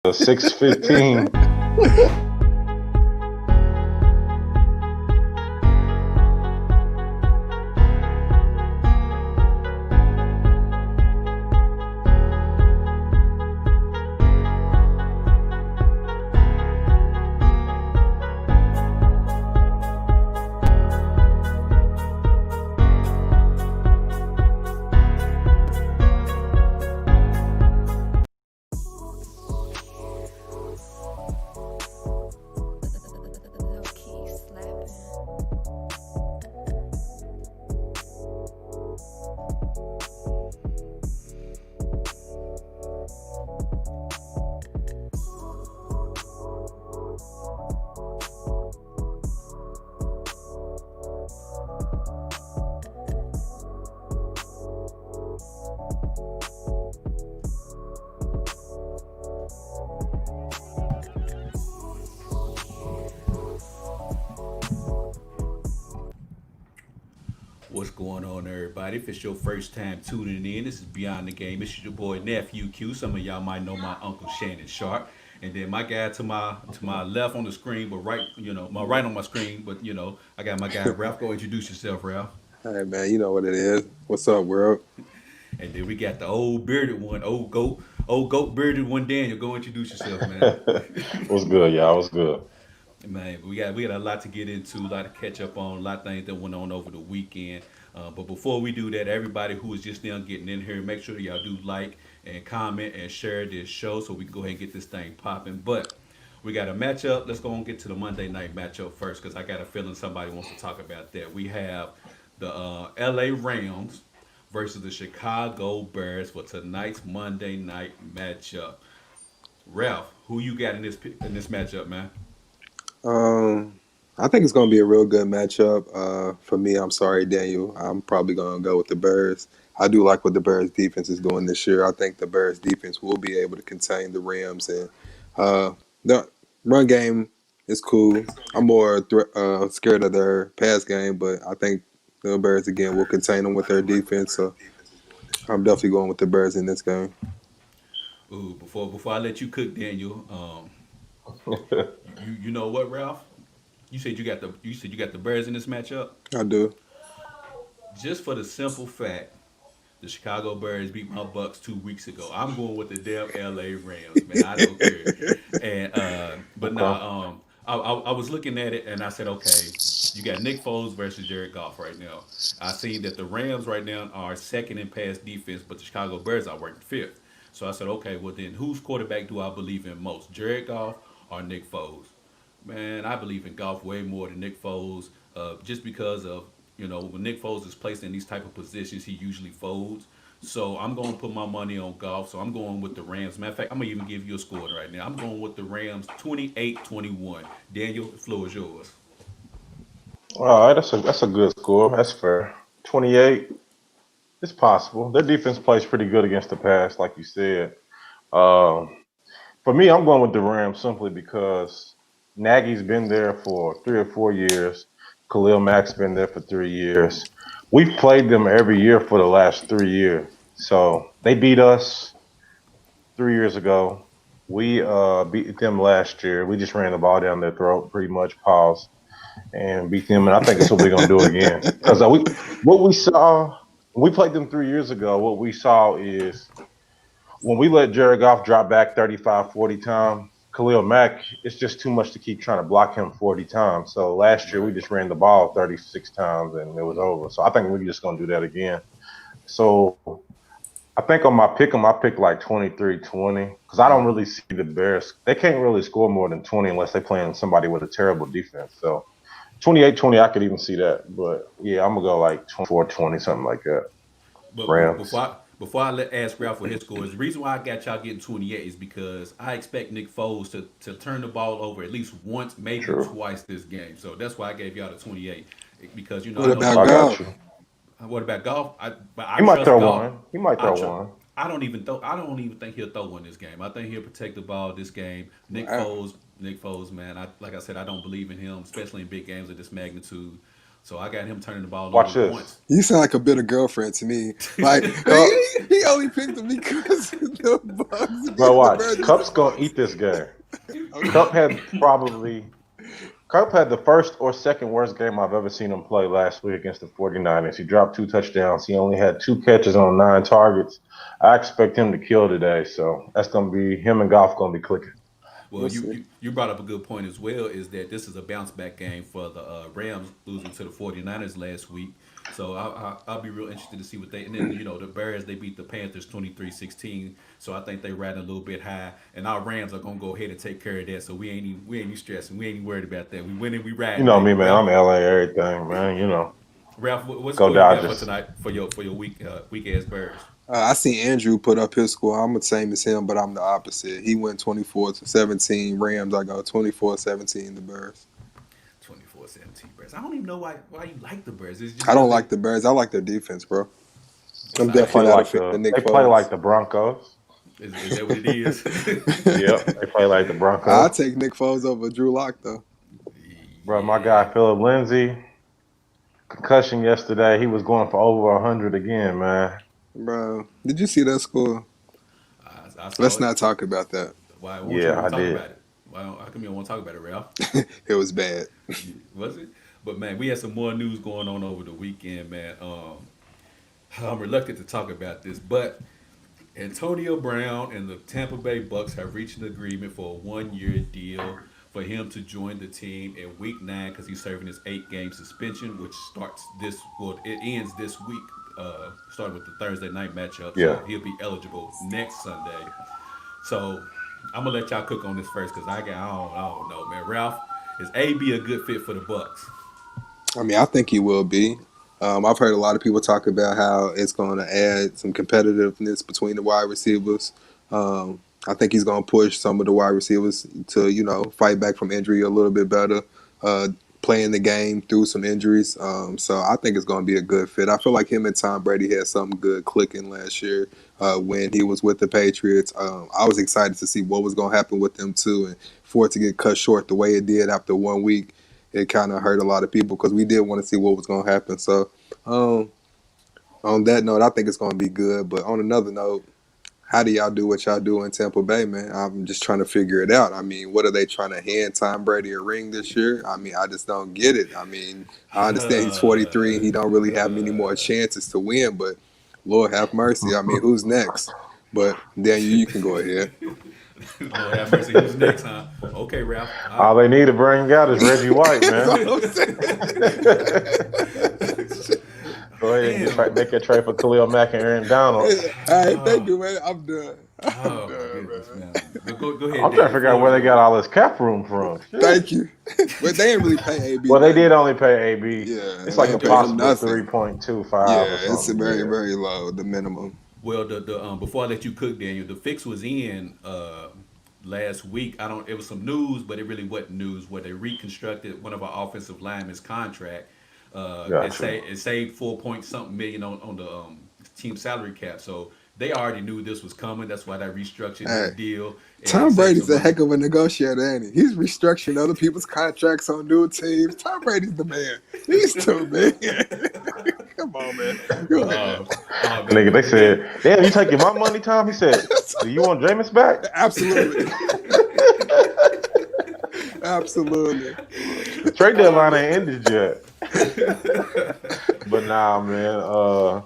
6:15. Low-key slapping. What's going on, everybody? If it's your first time tuning in, this is Beyond the Game. This is your boy Nephew Q. Some of y'all might know my uncle Shannon Sharp, and then my guy to my left on the screen, but right, my right on my screen, but I got my guy Ralph. Go introduce yourself, Ralph. Hey man, you know what it is. What's up, world? And then we got the old bearded one, old goat bearded one. Daniel, go introduce yourself, man. What's good, y'all? What's good? Man, we got a lot to get into, a lot to catch up on, a lot of things that went on over the weekend. But before we do that, everybody who is just now getting in here, make sure that y'all do like and comment and share this show so we can go ahead and get this thing popping. But we got a matchup. Let's go and get to the Monday night matchup first because I got a feeling somebody wants to talk about that. We have the LA Rams versus the Chicago Bears for tonight's Monday night matchup. Ralph, who you got in this matchup, man? Um, I think it's gonna be a real good matchup. For me, I'm sorry, Daniel. I'm probably gonna go with the Bears. I do like what the Bears defense is doing this year. I think the Bears defense will be able to contain the Rams, and the run game is cool. I'm more scared of their pass game, but I think the Bears again will contain them with their defense. So I'm definitely going with the Bears in this game. Ooh, before I let you cook, Daniel, you know what, Ralph? You said you got the Bears in this matchup. I do. Just for the simple fact, the Chicago Bears beat my Bucks 2 weeks ago. I'm going with the damn LA Rams, man. I don't care. And but Okay. now, I was looking at it and I said, okay, you got Nick Foles versus Jared Goff right now. I seen that the Rams right now are second in pass defense, but the Chicago Bears are working fifth. So I said, okay, well then, whose quarterback do I believe in most, Jared Goff or Nick Foles? Man, I believe in golf way more than Nick Foles, just because of when Nick Foles is placed in these type of positions, he usually folds. So I'm going to put my money on golf. So I'm going with the Rams. Matter of fact, I'm gonna even give you a score right now. I'm going with the Rams 28-21. Daniel, the floor is yours. All right, that's a good score. That's fair. 28. It's possible. Their defense plays pretty good against the pass, like you said. Um, for me, I'm going with the Rams simply because Nagy's been there for 3 or 4 years. Khalil Mack's been there for 3 years. We've played them every year for the last 3 years. So they beat us 3 years ago. We beat them last year. We just ran the ball down their throat, pretty much. Pause and beat them. And I think that's what we're gonna do again. Because what we saw when we played them 3 years ago, what we saw is when we let Jared Goff drop back 35, 40 times, Khalil Mack, it's just too much to keep trying to block him 40 times. So last year we Right. just ran the ball 36 times and it was over. So I think we're just gonna do that again. So I think on my pick 'em, I pick like 23-20 because I don't Mm-hmm. really see the Bears. They can't really score more than 20 unless they're playing somebody with a terrible defense. So 28-20, I could even see that. But yeah, I'm gonna go like 24-20, something like that. But before Rams. I ask Ralph for his scores, the reason why I got y'all getting 28 is because I expect Nick Foles to turn the ball over at least once, maybe True. twice this game. So that's why I gave y'all the 28 because What I know about I Foles. got golf? you. What about golf? But I He might trust throw golf. one. He might I throw tr- one. I don't even think he'll throw one this game. I think he'll protect the ball this game. Wow. Nick Foles, man. Like I said, I don't believe in him, especially in big games of this magnitude. So I got him turning the ball over Watch with this, points. You sound like a bitter girlfriend to me. Like Cup, he only picked him because the Bucks bro. beat the Watch, Bears. Cup's gonna eat this game. Okay. Cup had probably Cup had the first or second worst game I've ever seen him play last week against the 49ers. He dropped 2 touchdowns. He only had 2 catches on 9 targets. I expect him to kill today, so that's gonna be him and Golf gonna be clicking. Well, We'll you, see. you you brought up a good point as well. Is that this is a bounce back game for the Rams losing to the 49ers last week. So I'll be real interested to see what they, and then the Bears, they beat the Panthers 23-16. So I think they riding a little bit high, and our Rams are gonna go ahead and take care of that. So we ain't even stressing, we ain't even worried about that. We winning, we You riding, know me, baby. man. Ralph, I'm LA everything, man. Ralph, what Go score you got for Dodgers. tonight for your weak ass Bears? I seen Andrew put up his score. I'm the same as him, but I'm the opposite. He went 24-17 Rams. I go 24-17 the Bears. 24-17 Bears. I don't even know why you like the Bears. It's just I don't because they. like the Bears. I like their defense, bro. I'm They I, play definitely not a like fan of the Nick they play Foles. like the Broncos. is that what it is? Yep, they play like the I Broncos. take Nick Foles over Drew Lock though, Bro, my Yeah. guy Philip Lindsay, concussion yesterday. He was going for over 100 again, man. bro. Did you see that score? I saw Let's it. not talk about that. Why won't you Yeah, want I to talk did. about it? How come you don't want to talk about it, Ralph? It was bad. Was it? But man, we had some more news going on over the weekend, man. I'm reluctant to talk about this, but Antonio Brown and the Tampa Bay Bucs have reached an agreement for a 1 year deal for him to join the team in Week 9 because he's serving his 8 game suspension, which starts this. Well, it ends this week, starting with the Thursday night matchup. Yeah. So he'll be eligible next Sunday. So I'm gonna let y'all cook on this first because I don't know, man. Ralph, is AB a good fit for the Bucks? I mean, I think he will be. I've heard a lot of people talk about how it's going to add some competitiveness between the wide receivers. I think he's going to push some of the wide receivers to, fight back from injury a little bit better, playing the game through some injuries. So I think it's going to be a good fit. I feel like him and Tom Brady had something good clicking last year when he was with the Patriots. I was excited to see what was going to happen with them too, and for it to get cut short the way it did after 1 week, it kind of hurt a lot of people because we did want to see what was going to happen. So, um, on that note, I think it's going to be good. But on another note, how do y'all do what y'all do in Tampa Bay, man? I'm just trying to figure it out. I mean, what are they trying to hand Tom Brady a ring this year? I mean, I just don't get it. I mean, I understand he's 43 and he don't really have many more chances to win, but Lord have mercy. I mean, who's next? But Daniel, you can go ahead. Lord have mercy. Who's next, huh? Okay, Ralph. All they need to bring out is Reggie White, That's man. all I'm saying. Go ahead and Damn. make that trade for Khalil Mack and Aaron Donald. All right, thank Oh, you, man. I'm done. I'm oh my done, goodness, man. man. Go ahead, I'm trying to Daniel. figure out Floor where is they got yours. all this cap room from. Shit. Thank you. But they didn't really pay AB Well, they nothing. did only pay AB. Yeah, It's they like ain't a pay him possible nothing. 3.25 or Yeah, it's a something. very, Yeah. very low, the minimum. Well, the before I let you cook, Daniel, the fix was in last week. I don't. It was some news, but it really wasn't news. Where they reconstructed one of our offensive linemen's contract. Gotcha. It saved 4 point something million on the team salary cap. So they already knew this was coming. That's why they restructured Hey, his deal and Tom saved Brady's some a money. heck of a negotiator, ain't he? He's restructuring other people's contracts on new teams. Tom Brady's the man. He's the man. Come on, man. Go ahead. Oh man, Nigga, they but then said, "Damn, you taking my money, Tom?" He said, "Do you want Jameis back?" Absolutely. Absolutely. The trade deadline ain't ended yet. But nah, man.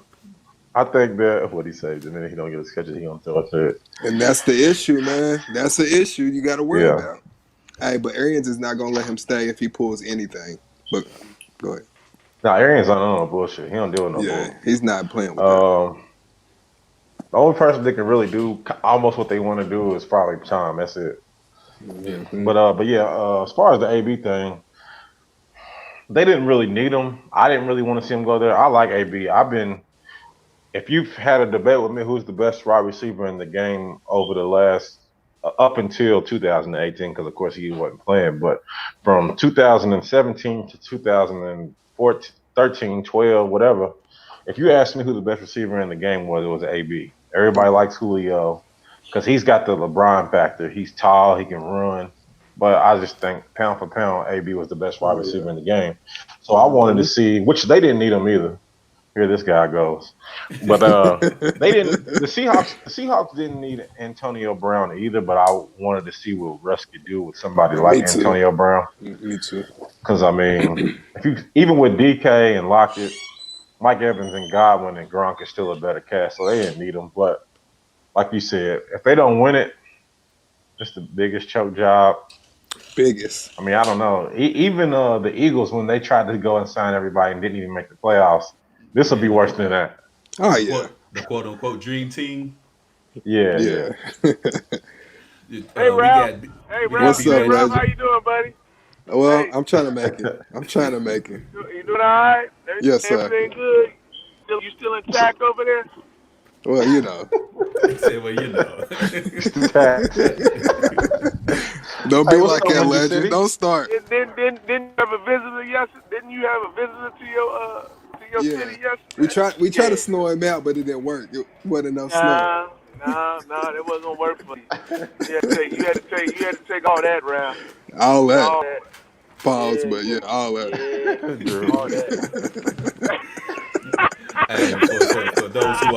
I think that what he said, the minute he don't get a schedule, he gonna throw it to it. And that's the issue, man. That's the issue you got to worry Yeah. about. Hey, but Arians is not going to let him stay if he pulls anything. But go ahead. Nah, Arians on no bullshit. He don't deal with no Yeah, bull. he's not playing with that. The only person that can really do almost what they want to do is probably Tom. That's it. yeah, Hmm. But yeah, as far as the AB thing, they didn't really need him. I didn't really want to see him go there. I like AB. If you've had a debate with me, who's the best wide receiver in the game over the last up until 2018, because of course he wasn't playing, but from 2017 to 2014, 13, 12, whatever. If you asked me who the best receiver in the game was, it was AB. Everybody Okay. likes Julio because he's got the LeBron factor. He's tall, he can run. But I just think pound for pound, AB was the best wide Oh, yeah. receiver in the game. So I wanted to Mhm. see, which they didn't need him either. Here this guy goes. But they didn't. The Seahawks didn't need Antonio Brown either. But I wanted to see what Russ could do with somebody like Me too. Antonio Brown. Me too. Because I mean, if you even with DK and Lockett, Mike Evans and Godwin and Gronk is still a better cast, so they didn't need him. But like you said, if they don't win it, it's the biggest choke job. Biggest. I mean, I don't know. Even the Eagles, when they tried to go and sign everybody and didn't even make the playoffs, this will be Man, worse than that. Oh the yeah. quote unquote dream team. Yeah, yeah. Yeah. Hey We Ralph. got Hey we got Ralph. What's B up, Hey Ralph. Magic. How Reggie? you doing, buddy? Well, Hey, I'm trying to make it. I'm trying to make it. you doing all right? Yes, sir. Everything good? You still intact over there? Well, you know. He said, "Well, you know." Don't Hey, be what's like up, that, Windy legend. City? Don't start. Didn't you have a visitor yesterday? Didn't you have a visitor to your Yeah. city We yesterday? tried. We tried to Yeah. snow him out, but it didn't work. It wasn't enough snow. That wasn't gonna work for you. You had to take all that, Ralph. All that. All that. Pause, Yeah, but yeah, all that. yeah, all Drew. that. Hey, for those who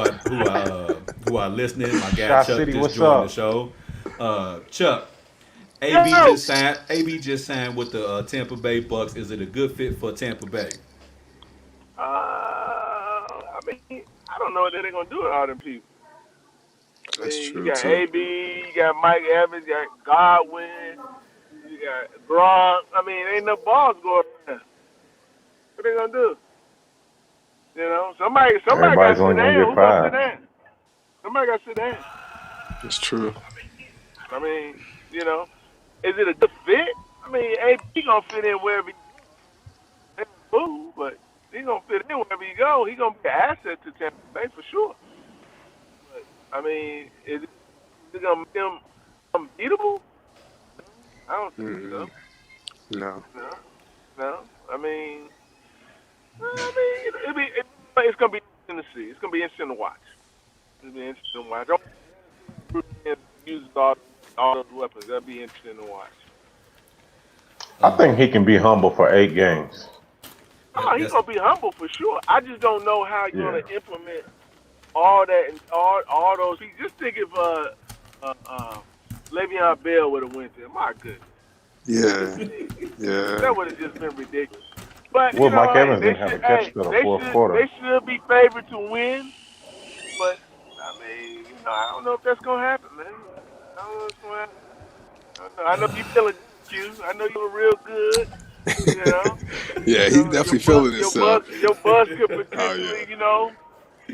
are listening, my guy Shot Chuck City, just what's joined the up? show. Chuck, AB Yo, just signed. AB just signed with the Tampa Bay Bucs. Is it a good fit for Tampa Bay? I mean, I don't know what they're gonna do with all them people. I That's mean, you true got too. AB, you got Mike Evans, you got Godwin, you got Gronk. I mean, ain't no balls going around. What they gonna do? You know, somebody got Everybody's to sit only gonna down. get Who gonna sit five. down? Somebody got to sit down. That's true. I mean, you know, is it a good fit? I mean, AB gonna fit in wherever he move, but he gonna fit in wherever he go. He gonna be an asset to Tampa Bay for sure. But I mean, is it gonna make them unbeatable? I don't think so. Mm-mm. No. No, no. It's gonna be interesting to see. It's gonna be interesting to watch. It'll be interesting to watch. Don't use all those weapons. That'll be interesting to watch. I think he can be humble for 8 games. Oh, he's That's gonna be humble for sure. I just don't know how you're Yeah. gonna implement all that and all those. Just think if Le'Veon Bell would have went there. My goodness, Yeah. Yeah. that would have just been ridiculous. But Well, Mike hey, Evans didn't have a catch till the fourth they quarter. should be favored to win. But I mean, I don't know if that's gonna happen, man. I don't know if it's gonna happen. I know you feeling you. I know you were real good. You know, Yeah, he's definitely feeling himself. your bus could Oh yeah. potentially,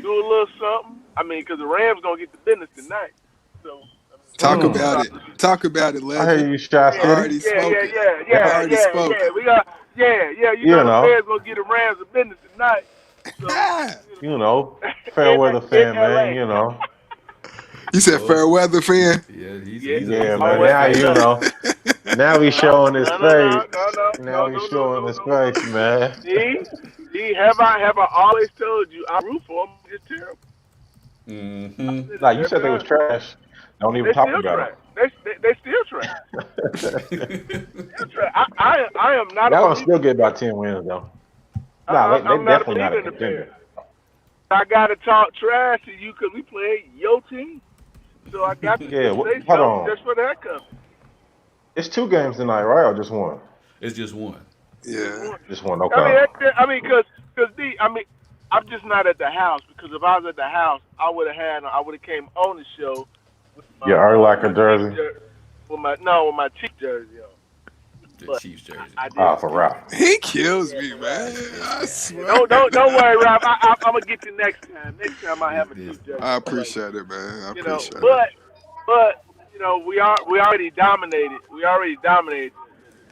do a little something. I mean, because the Rams gonna get the business tonight. So Talk Hmm. about it. Talk about it, I hear legend. you, Shot I City. already yeah, spoke yeah, it. yeah, I yeah, already yeah, spoke yeah. it. We got, yeah. You The know, Bears gonna get the Rams the business tonight. So you know, fair in weather in fan, man. LA. You know. You said well, fair weather fan. yeah. Yeah, Yeah, He's a man. always. Bears Now Hey, fan. you look. know. Now he's showing his No, no, face. no, no, no, Now no, he's no, no, showing no, his no, no. face, man. See, have I always told you I root for them? Just terrible. Mm-hmm. Nah, you That's said they was honest. trash. Don't even They talk still about trash. They still trash. them. Still trash. I am not a Y'all gonna believer still in the get about Bears. 10 wins though. Nah, they I'm not a definitely not believer a in the Bears. contender. I gotta talk trash to you because we play your team. So I got to Yeah, say hold something on. just for that company. It's 2 games tonight, right? Or just one? It's just one. Just Yeah. one. Just one. I mean, Okay. I'm just not at the house because if I was at the house, I would have came on the show with Your my Urlacher Chiefs jersey. jersey, with my Chiefs jersey on. The But Chiefs jersey. I Ah, didn't. for Ralph. He kills Yeah, me, for Ralph. man. This I guy. Yeah, swear. don't worry, Rob. I'm gonna get you next time. Next time I This have a this. Chiefs jersey I for you. appreciate it, man. I You know, appreciate it. but we already dominated. We already dominated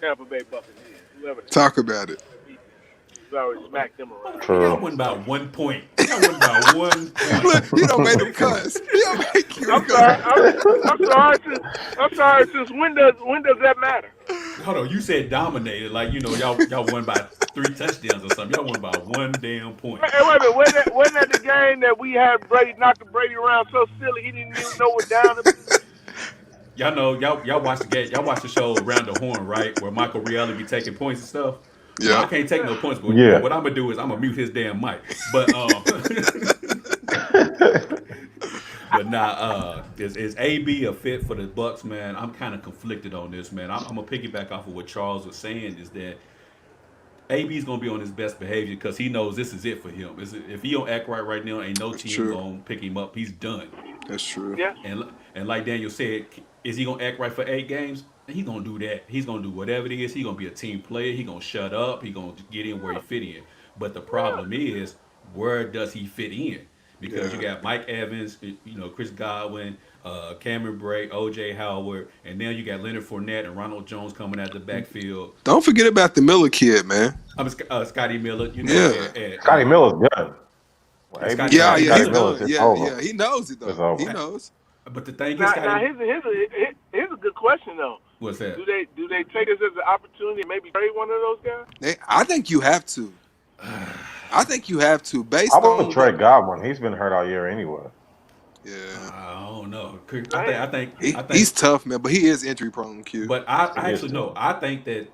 the Tampa Bay Buccaneers. Whoever the Talk about it. beat them, we already smacked them around. Y'all True. won by 1 point. Y'all won by 1 point. Look, he don't make them cuss. He don't make you I'm cuss. sorry. I'm sorry. I'm sorry. Since when does that matter? Hold on, you said dominated, like y'all won by 3 touchdowns or something. Y'all won by 1 damn point. Hey, wait a minute. Wasn't that the game that we had Brady knocking Brady around so silly he didn't even know what down? Y'all know y'all watch the game. Y'all watch the show Around the Horn, right? Where Michael Rielly be taking points and stuff. Well, I Yeah. can't take no points, but Yeah. what I'm gonna do is I'm gonna mute his damn mic. But but nah, is AB a fit for the Bucks, man? I'm kind of conflicted on this, man. I'm gonna piggyback off of what Charles was saying. Is that AB's gonna be on his best behavior because he knows this is it for him. If he don't act right now, ain't no That's team true. gonna pick him up. He's done. That's true. Yeah. And like Daniel said, is he gonna act right for 8 games? He's gonna do that. He's gonna do whatever it is. He's gonna be a team player. He's gonna shut up. He's gonna get in where he fit in. But the problem is, where does he fit in? Because you Yeah. got Mike Evans, Chris Godwin, Cameron Bray, OJ Howard, and now you got Leonard Fournette and Ronald Jones coming out the backfield. Don't forget about the Miller kid, man. Scotty Miller, Yeah. Scotty Miller's done. Well, And AB Scotty- Yeah, saying yeah, Scotty he's Miller's done. it's Yeah, over. yeah. He knows it It's though. over. He knows. But the thing is, Now, Scotty, here's a good question though. what's that? Do they take this as an opportunity to maybe trade one of those guys? I think you have to. I think you have to, based I on would trade Godwin. He's been hurt all year anyway. Yeah. I don't know. He, I think he's tough, man, but he is injury prone, Q. But I He is actually too. no. I think that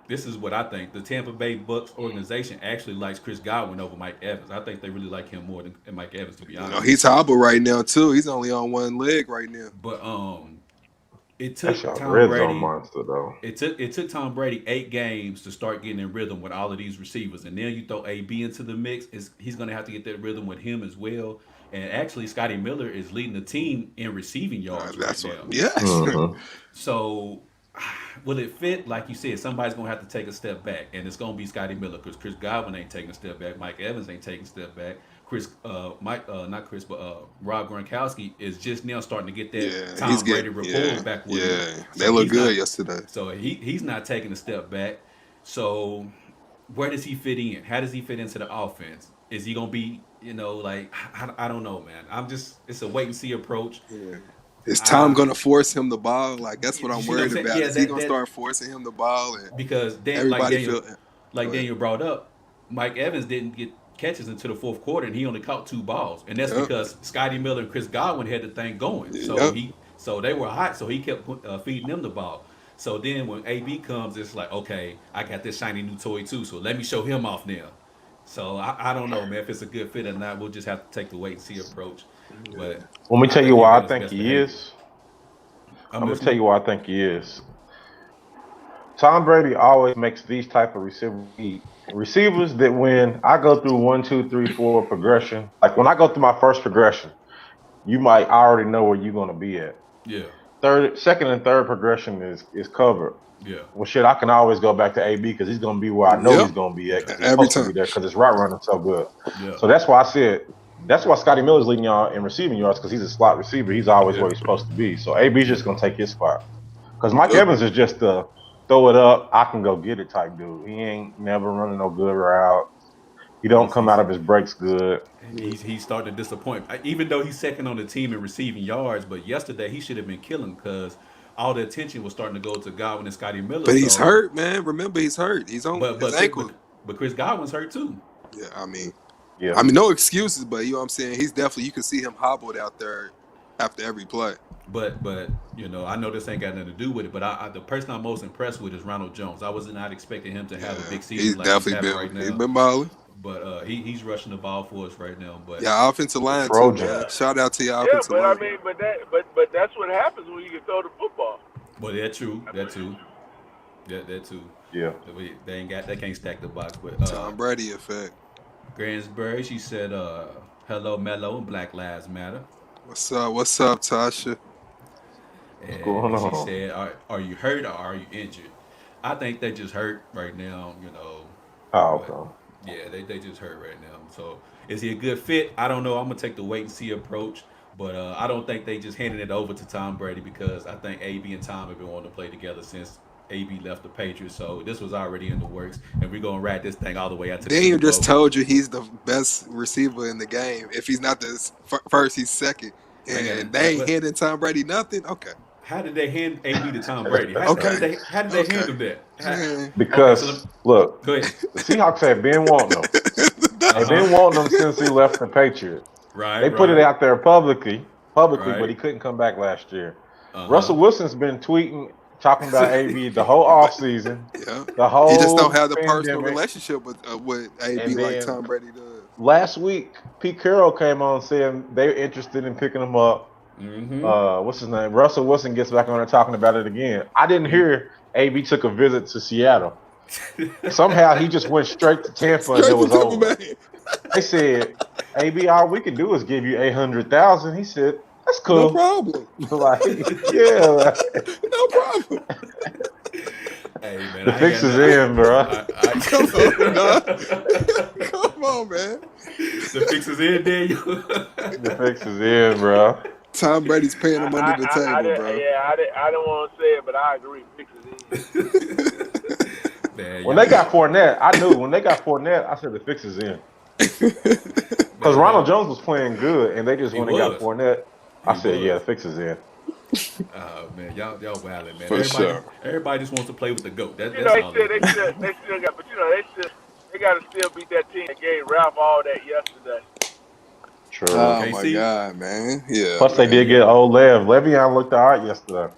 this is what I think. The Tampa Bay Bucs organization actually likes Chris Godwin over Mike Evans. I think they really like him more than Mike Evans, to be honest. He's hobbled right now too. He's only on one leg right now. But it took That's y'all Tom red zone Brady. monster though. It took Tom Brady 8 games to start getting in rhythm with all of these receivers, and then you throw AB into the mix. He's going to have to get that rhythm with him as well. And actually, Scotty Miller is leading the team in receiving yards That's right what. now. Yes. Mhm. So, will it fit? Like you said, somebody's gonna have to take a step back, and it's gonna be Scotty Miller because Chris Godwin ain't taking a step back. Mike Evans ain't taking a step back. Rob Gronkowski is just now starting to get that Yeah, Tom he's Brady getting. rapport Yeah, back with yeah. him. They So look he's good not- yesterday. So he's not taking a step back. So where does he fit in? How does he fit into the offense? Is he gonna be, like I don't know, man. It's a wait and see approach. Yeah. Is Tom gonna force him the ball? Like that's what You I'm see what I'm worried saying? about. Yeah, Is he that- gonna that- start forcing him the ball and Because everybody feel? like Go ahead. Daniel brought up, Mike Evans didn't get catches until the fourth quarter, and he only caught 2 balls, and that's Yep. because Scotty Miller and Chris Godwin had the thing going. Yep. So they were hot, so he kept feeding them the ball. So then when AB comes, it's like, okay, I got this shiny new toy too, so let me show him off now. So I don't know, man, if it's a good fit or not. We'll just have to take the wait and see approach. But Let me tell you think why he's I on think his he best behavior. is. I'm gonna tell you why I think he is. Tom Brady always makes these type of receivers that when I go through 1, 2, 3, 4 progression, like when I go through my first progression, you might already know where you're gonna be at. Yeah, Second and third progression is covered. yeah, Well, shit, I can always go back to AB because he's gonna be where I know Yep. he's gonna be at. 'Cause he's Every supposed to time. be there because his route running so good. yeah. So that's why I said that's why Scotty Miller's leading y'all in receiving yards because he's a slot receiver. He's always Yeah. where he's supposed to be. So AB's just gonna take his spot. Because Mike Yep. Evans is just the throw it up, I can go get it type dude. He ain't never running no good route. He don't come out of his breaks good. He's starting to disappoint. Even though he's second on the team in receiving yards, but yesterday he should have been killing because all the attention was starting to go to Godwin and Scotty Miller. But he's so- hurt, man. Remember, he's hurt. He's on his ankle. but Chris Godwin's hurt too. Yeah, I mean, Yeah. no excuses, but you know what I'm saying. He's definitely you can see him hobbled out there after every play. But I know this ain't got nothing to do with it. But the person I'm most impressed with is Ronald Jones. I was not expecting him to have a big season He's like he's definitely having right he's now. been balling. But he's rushing the ball for us right now. But Yeah, offensive line too, Trojan. man. Shout out to your Yeah, offensive but I line. mean, but that's what happens when you can throw the football. But that too. That too. Yeah. They can't stack the box. But Tom Brady effect. Gransbury, she said, hello, Mello, and Black Lives Matter. What's up, Tasha? And going she on? said, are you hurt or are you injured? I think they just hurt right now, Oh, okay. Yeah, they just hurt right now. So is he a good fit? I don't know. I'm going to take the wait and see approach. But I don't think they just handed it over to Tom Brady because I think AB and Tom have been wanting to play together since AB left the Patriots. So this was already in the works. And we're going to ride this thing all the way out to the Daniel Super Bowl. just told you he's the best receiver in the game. If he's not the first, he's second. And they ain't handing Tom Brady nothing. Okay. How did they hand AB to Tom Brady? How did they hand him that? Man. Because Okay, so look, Go ahead. the Seahawks have been wanting him. They've been wanting him since he left the Patriots. Right. They put it out there publicly, Right. but he couldn't come back last year. Uh-huh. Russell Wilson's been tweeting talking about AB the whole off season, Yeah. the He just don't whole have the personal pandemic, relationship with AB and like then Tom Brady does. last week Pete Carroll came on saying they're interested in picking him up. Mm-hmm. What's his name? Russell Wilson gets back on there talking about it again. I didn't hear AB took a visit to Seattle. Somehow he just went straight to Tampa and it Straight to was Tampa over. Bay. They said, "AB, all we can do is give you 800,000." He said, "That's No cool." problem. Like, yeah, like, No problem. Hey man, the I ain't fix got is nothing. in, bro. Come on, dog. Come on, man. The fix is in, Daniel. The fix is in, bro. Tom Brady's paying him under the I table, didn't, bro. yeah, I didn't want to say it, but I agree. Fix it in. Man, When they got y'all, Fournette, I knew. When they got Fournette, I said the fix is in. Because man, Ronald y'all. Jones was playing good, and they just He went and got was. Fournette. I He said, yeah, the was. fix is in. Man, y'all wilding, man. For sure. Everybody just wants to play with the goat. You know, That's all it is. they still got, but you know, they got to still beat that team that gave Ralph all that yesterday. True. Oh my KC. God, man. Yeah, Plus, they did man. get old Lev. Le'Veon looked all right yesterday.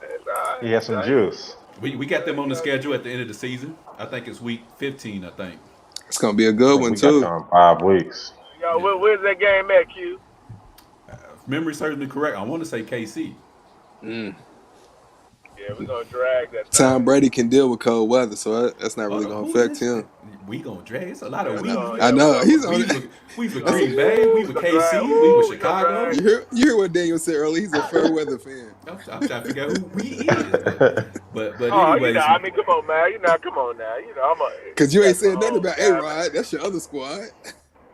It's all right. He had some juice. We got them on the schedule at the end of the season. I think it's week 15. I think. It's gonna be a I good think one we got too. them 5 weeks. Yo, Yeah. where's that game at, Q? If memory serves me correct, I want to say KC. Mm. Yeah, we're gonna drag that Tom thing. Brady can deal with cold weather, so that's not really gonna Who's affect this? him. We gonna drag. It's a lot of Yeah, we. I know. He's on it. We with That's Green a, Bay. We we with gonna drag. KC. We with We gonna Chicago. drag. you hear what Daniel said earlier? He's a fair weather fan. I'm trying to figure out who we is, but Oh, you know, anyways, I mean, come on, man. You know, come on now. You know, I'm a Cause you ain't that's my said nothing home about A guy, Rod. man. That's your other squad.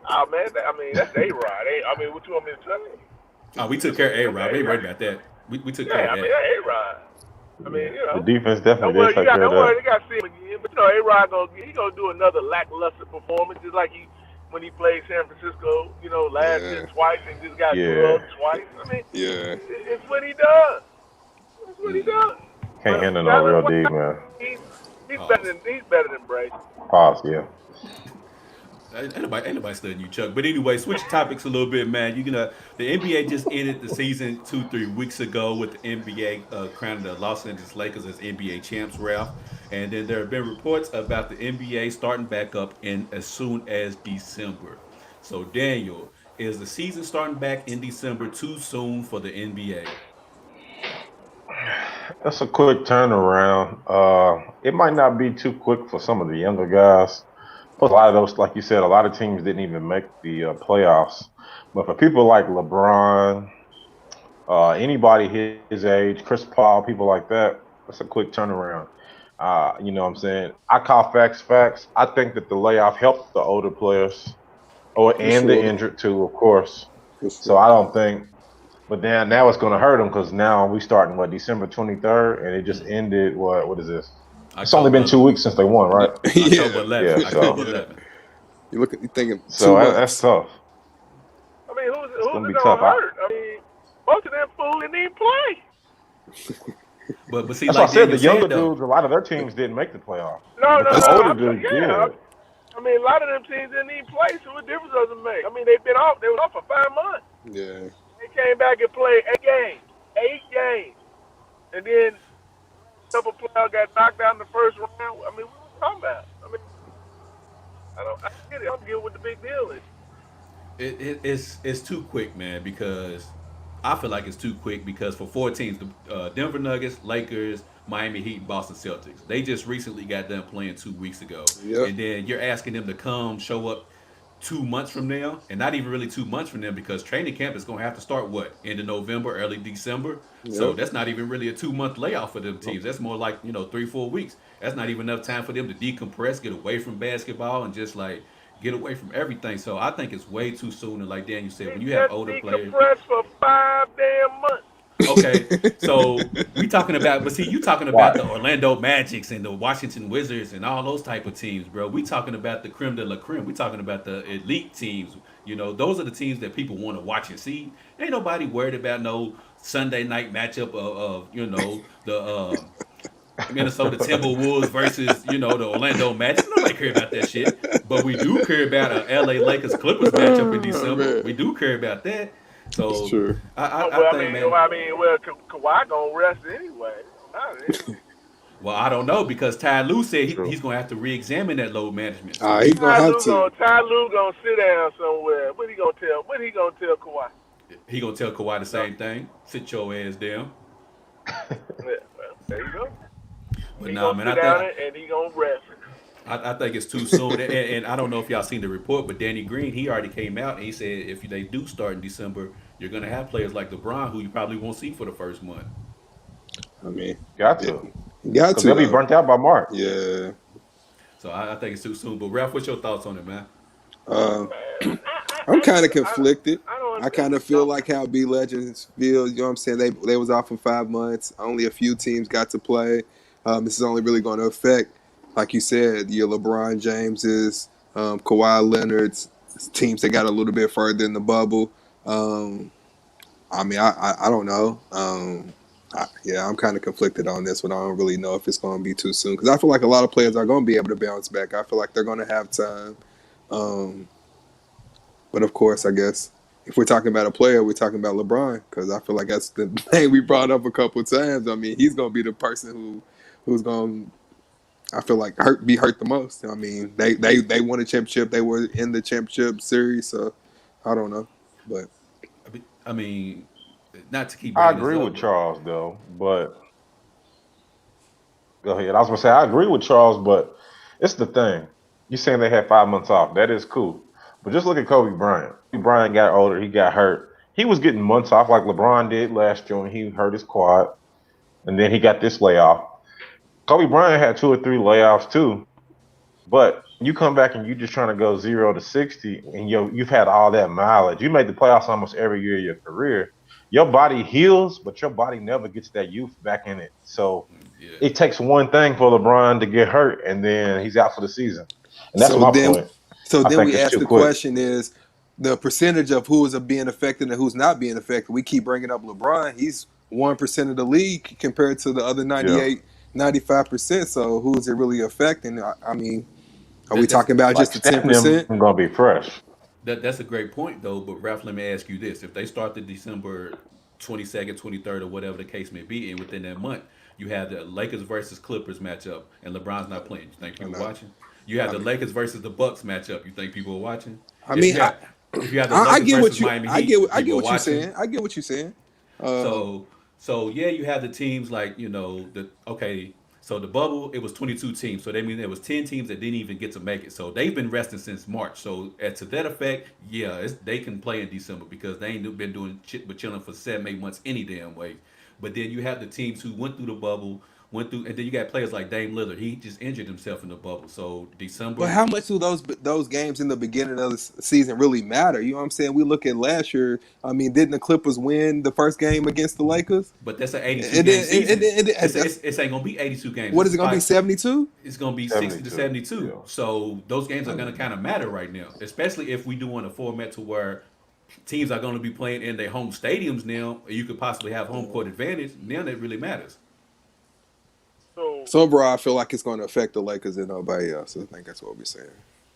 Oh man, I mean, that's A-Rod. I mean, what you want me to tell you? we took care of A That's Rob. Ain't A-Rod. worried about that. We took care Yeah, of I mean, that. that's A-Rod. I mean, you The know. defense definitely Don't did worry, take care of don't worry, that. they got to see him again. But you know, A-Rod he gonna do another lackluster performance, just like when he played San Francisco. You know, last year Yeah, twice and just got Yeah. drugged twice. I mean, yeah. it's what he does. It's what he does. Can't But handle no talent real wise, D, man. he's Pause. he's better than Brady. Pause, yeah. Ain't nobody studying you, Chuck. But anyway, switch topics a little bit, man. You gonna the NBA just ended the season 2-3 weeks ago with the NBA crowning the Los Angeles Lakers as NBA champs, Ralph. And then there have been reports about the NBA starting back up in as soon as December. So Daniel, is the season starting back in December too soon for the NBA? That's a quick turnaround. It might not be too quick for some of the younger guys. Plus, a lot of those, like you said, a lot of teams didn't even make the playoffs. But for people like LeBron, anybody his age, Chris Paul, people like that, that's a quick turnaround. You know what I'm saying? I call facts facts. I think that the layoff helped the older players, or For and the sure. injured too, of course. For So sure. I don't think. But then now it's going to hurt them because now we starting what December 23rd, and it just Mm. ended. What is this? It's only been October 2 weeks since they won, right? October Yeah. 11th. Yeah. October So Yeah. 11th. You thinking two so that's months. tough. I mean, It's who's going to it be tough. gonna hurt? I mean, most of them fools didn't even play. But see, That's why I like said Daniel the younger said though, dudes. A lot of their teams didn't make the playoffs, No, but no, the no. That's older I'm dudes yeah. did. I mean, a lot of them teams didn't even play, so what difference does it make? I mean, they've been off. They were off for 5 months. yeah. They came back and played 8 games, and then a couple players got knocked out in the first round. I mean, what are we talking about? I mean, I get it. I don't get what the big deal is. it's too quick, man. Because I feel like it's too quick because for four teams, the Denver Nuggets, Lakers, Miami Heat, and Boston Celtics, they just recently got done playing 2 weeks ago, Yep. and then you're asking them to come show up 2 months from now, and not even really 2 months from now because training camp is going to have to start what end of November, early December. So Yep. that's not even really a 2 month layoff for them teams. That's more like 3-4 weeks. That's not even enough time for them to decompress, get away from basketball, and just like get away from everything. So I think it's way too soon. And like Daniel said, He when you have just older players, decompressed for 5 damn months. okay, so we talking about, but see, you talking about Right. the Orlando Magics and the Washington Wizards and all those type of teams, bro. We talking about the creme de la creme. We talking about the elite teams. Those are the teams that people want to watch and see. Ain't nobody worried about no Sunday night matchup of the Minnesota Timberwolves versus the Orlando Magic. Nobody care about that shit. But we do care about a LA Lakers Clippers matchup in Oh, December. We man. do care about that. That's So true. I Well, think, man. Kawhi gonna rest anyway. It don't matter. Well, I don't know because Ty Lue said True. he's going to have to re-examine that load management. So He's he gonna have to. Ty Lue gonna sit down somewhere. What he gonna tell Kawhi? he going to tell Kawhi the No. same thing. Sit your ass down. Yeah, well, there you go. But He nah, gonna man, sit down and he gonna rest. I think it's too soon. And I don't know if y'all seen the report, but Danny Green he already came out and he said if they do start in December, you're going to have players like LeBron who you probably won't see for the first month. I mean, Got it, to. got Because to they'll be though. burnt out by March. Yeah. So I think it's too soon. But Ralph, what's your thoughts on it, man? Uh, Man, I'm I kind just of conflicted. I don't I understand kind the of feel dumb. like how B Legends feel. You know what I'm saying? They was off for 5 months. Only a few teams got to play. This is only really going to affect, like you said, your LeBron Jameses, Kawhi Leonard's teams that got a little bit further in the bubble. Um, I mean, I don't know. Yeah, I'm kind of conflicted on this one. I don't really know if it's going to be too soon because I feel like a lot of players are going to be able to bounce back. I feel like they're going to have time. Um, but of course, I guess if we're talking about a player, we're talking about LeBron because I feel like that's the thing we brought up a couple of times. I mean, he's going to be the person who's going. I feel like be hurt the most. I mean, they won a championship. They were in the championship series, so I don't know, but I mean, not to keep I bringing this agree with up, but Charles, though. But go ahead. I was going to say, I agree with Charles, but it's the thing. You saying they had 5 months off. That is cool. But just look at Kobe Bryant. Kobe Bryant got older. He got hurt. He was getting months off like LeBron did last year when he hurt his quad. And then he got this layoff. Kobe Bryant had 2 or 3 layoffs too. But you come back and you just trying to go 0 to 60, and you've had all that mileage. You made the playoffs almost every year of your career. Your body heals, but your body never gets that youth back in it. So yeah. it takes one thing for LeBron to get hurt, and then he's out for the season. And that's so my then point. so I then think we it's ask too the quick. question is the percentage of who is being affected and who's not being affected. We keep bringing up LeBron. He's 1% of the league compared to the other Yeah, 98, 95%. So who is it really affecting? I mean, are we That, that's talking about like just the Steph and them 10%? gonna be fresh. that's a great point though. But Ralph, let me ask you this: if they start the December 22nd, 23rd, or whatever the case may be, and within that month you have the Lakers versus Clippers matchup, and LeBron's not playing, you think I people know. watching? You have I the mean, Lakers versus the Bucks matchup, you think people are watching? I If mean, you have if you have the I Lakers get versus what you Miami Heat, I get people are what you're watching. saying. I get what you're saying. Uh, So yeah, you have the teams like the okay. So the bubble it was 22 teams. So that means there was 10 teams that didn't even get to make it. So they've been resting since March. So to that effect, yeah, they can play in December because they ain't been doing shit but chilling for 7 8 months any damn way. But then you have the teams who went through the bubble, went through, and then you got players like Dame Lillard. He just injured himself in the bubble. So But December, how much do those games in the beginning of the season really matter? You know what I'm saying? We look at last year. I mean, didn't the Clippers win the first game against the Lakers? but that's an 82 And game then season. that's It ain't gonna be 82 games. what This is is it going to be? five. 72? It's going to be 60 to 72. 72. Yeah. So those games are going to kind of matter right now, especially if we do in a format to where teams are going to be playing in their home stadiums now. You could possibly have home court advantage. Now that really matters. So So overall, I feel like it's going to affect the Lakers and nobody else. I think that's what we're saying.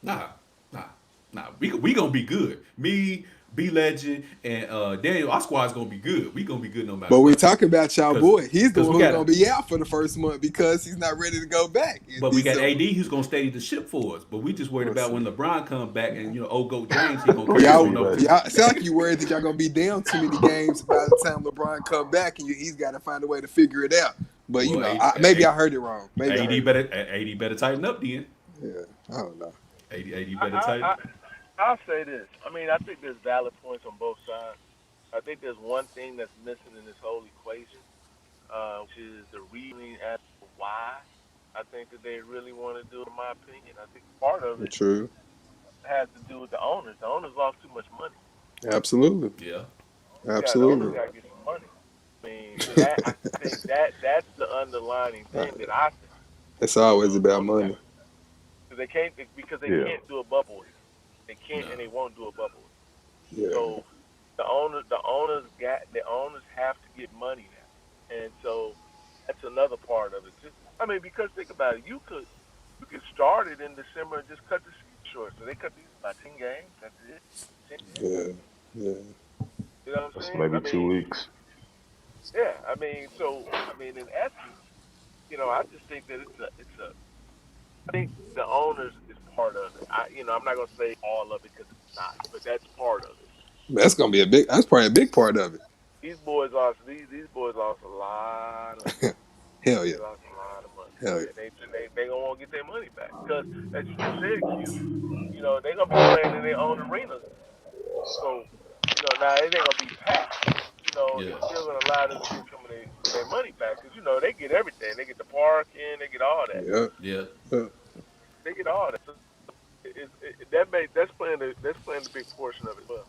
Nah, nah, nah. We going to be good. Me, B Legend, and Daniel, our squad's going to be good. We going to be good no matter But we what. talking about y'all Because boy. He's the cause one we who's got going to be out for the first month because he's not ready to go back in but we got December. AD who's gonna steady the ship for us. But we just worried We'll about when see. LeBron comes back and old goat James he gonna Who carry you us be on Y'all, over. legend? y'all it sound like you worried that y'all gonna be down too many games by the time LeBron come back, and he's got to find a way to figure it out. But Well, maybe I heard it wrong. Maybe I heard it wrong. AD better tighten up then. Yeah, I don't know. AD I, better tighten. I, I I'll say this. I mean, I think there's valid points on both sides. I think there's one thing that's missing in this whole equation, which is the reasoning as to why I think that they really want to do it, in my opinion. I think part of it True. has to do with the owners. The owners lost too much money. Absolutely. Yeah. The owners Absolutely. got to get some money. I mean, so that I think that's the underlining Uh, thing that I think. It's always The about owners got money. because they can't because they Yeah. can't do a bubble here. They can't No. and they won't do a bubble. Yeah. So the owners have to get money now, and so that's another part of it. Just I mean, because think about it, you could start it in December and just cut the season short. So they cut these by 10 games. That's it. 10 games. Yeah. Yeah. You know what I'm That's saying? I maybe two mean, weeks. yeah. I mean, so I mean, in essence, I just think that I think the owners is part of it. I'm not gonna say all of it because it's not, but that's part of it. That's gonna be a big. That's probably a big part of it. These boys lost a lot of money. Hell They yeah, lost a lot of money, hell and they gonna want to get their money back because, as you just said, Q, they're gonna be playing in their own arenas. So, now it ain't gonna be packed. Yeah, It's still gonna allow them to get some of their money back because they get everything. They get the parking, they get all that. yeah. yeah. yeah. They get all that. So that's playing the big portion of it. Well,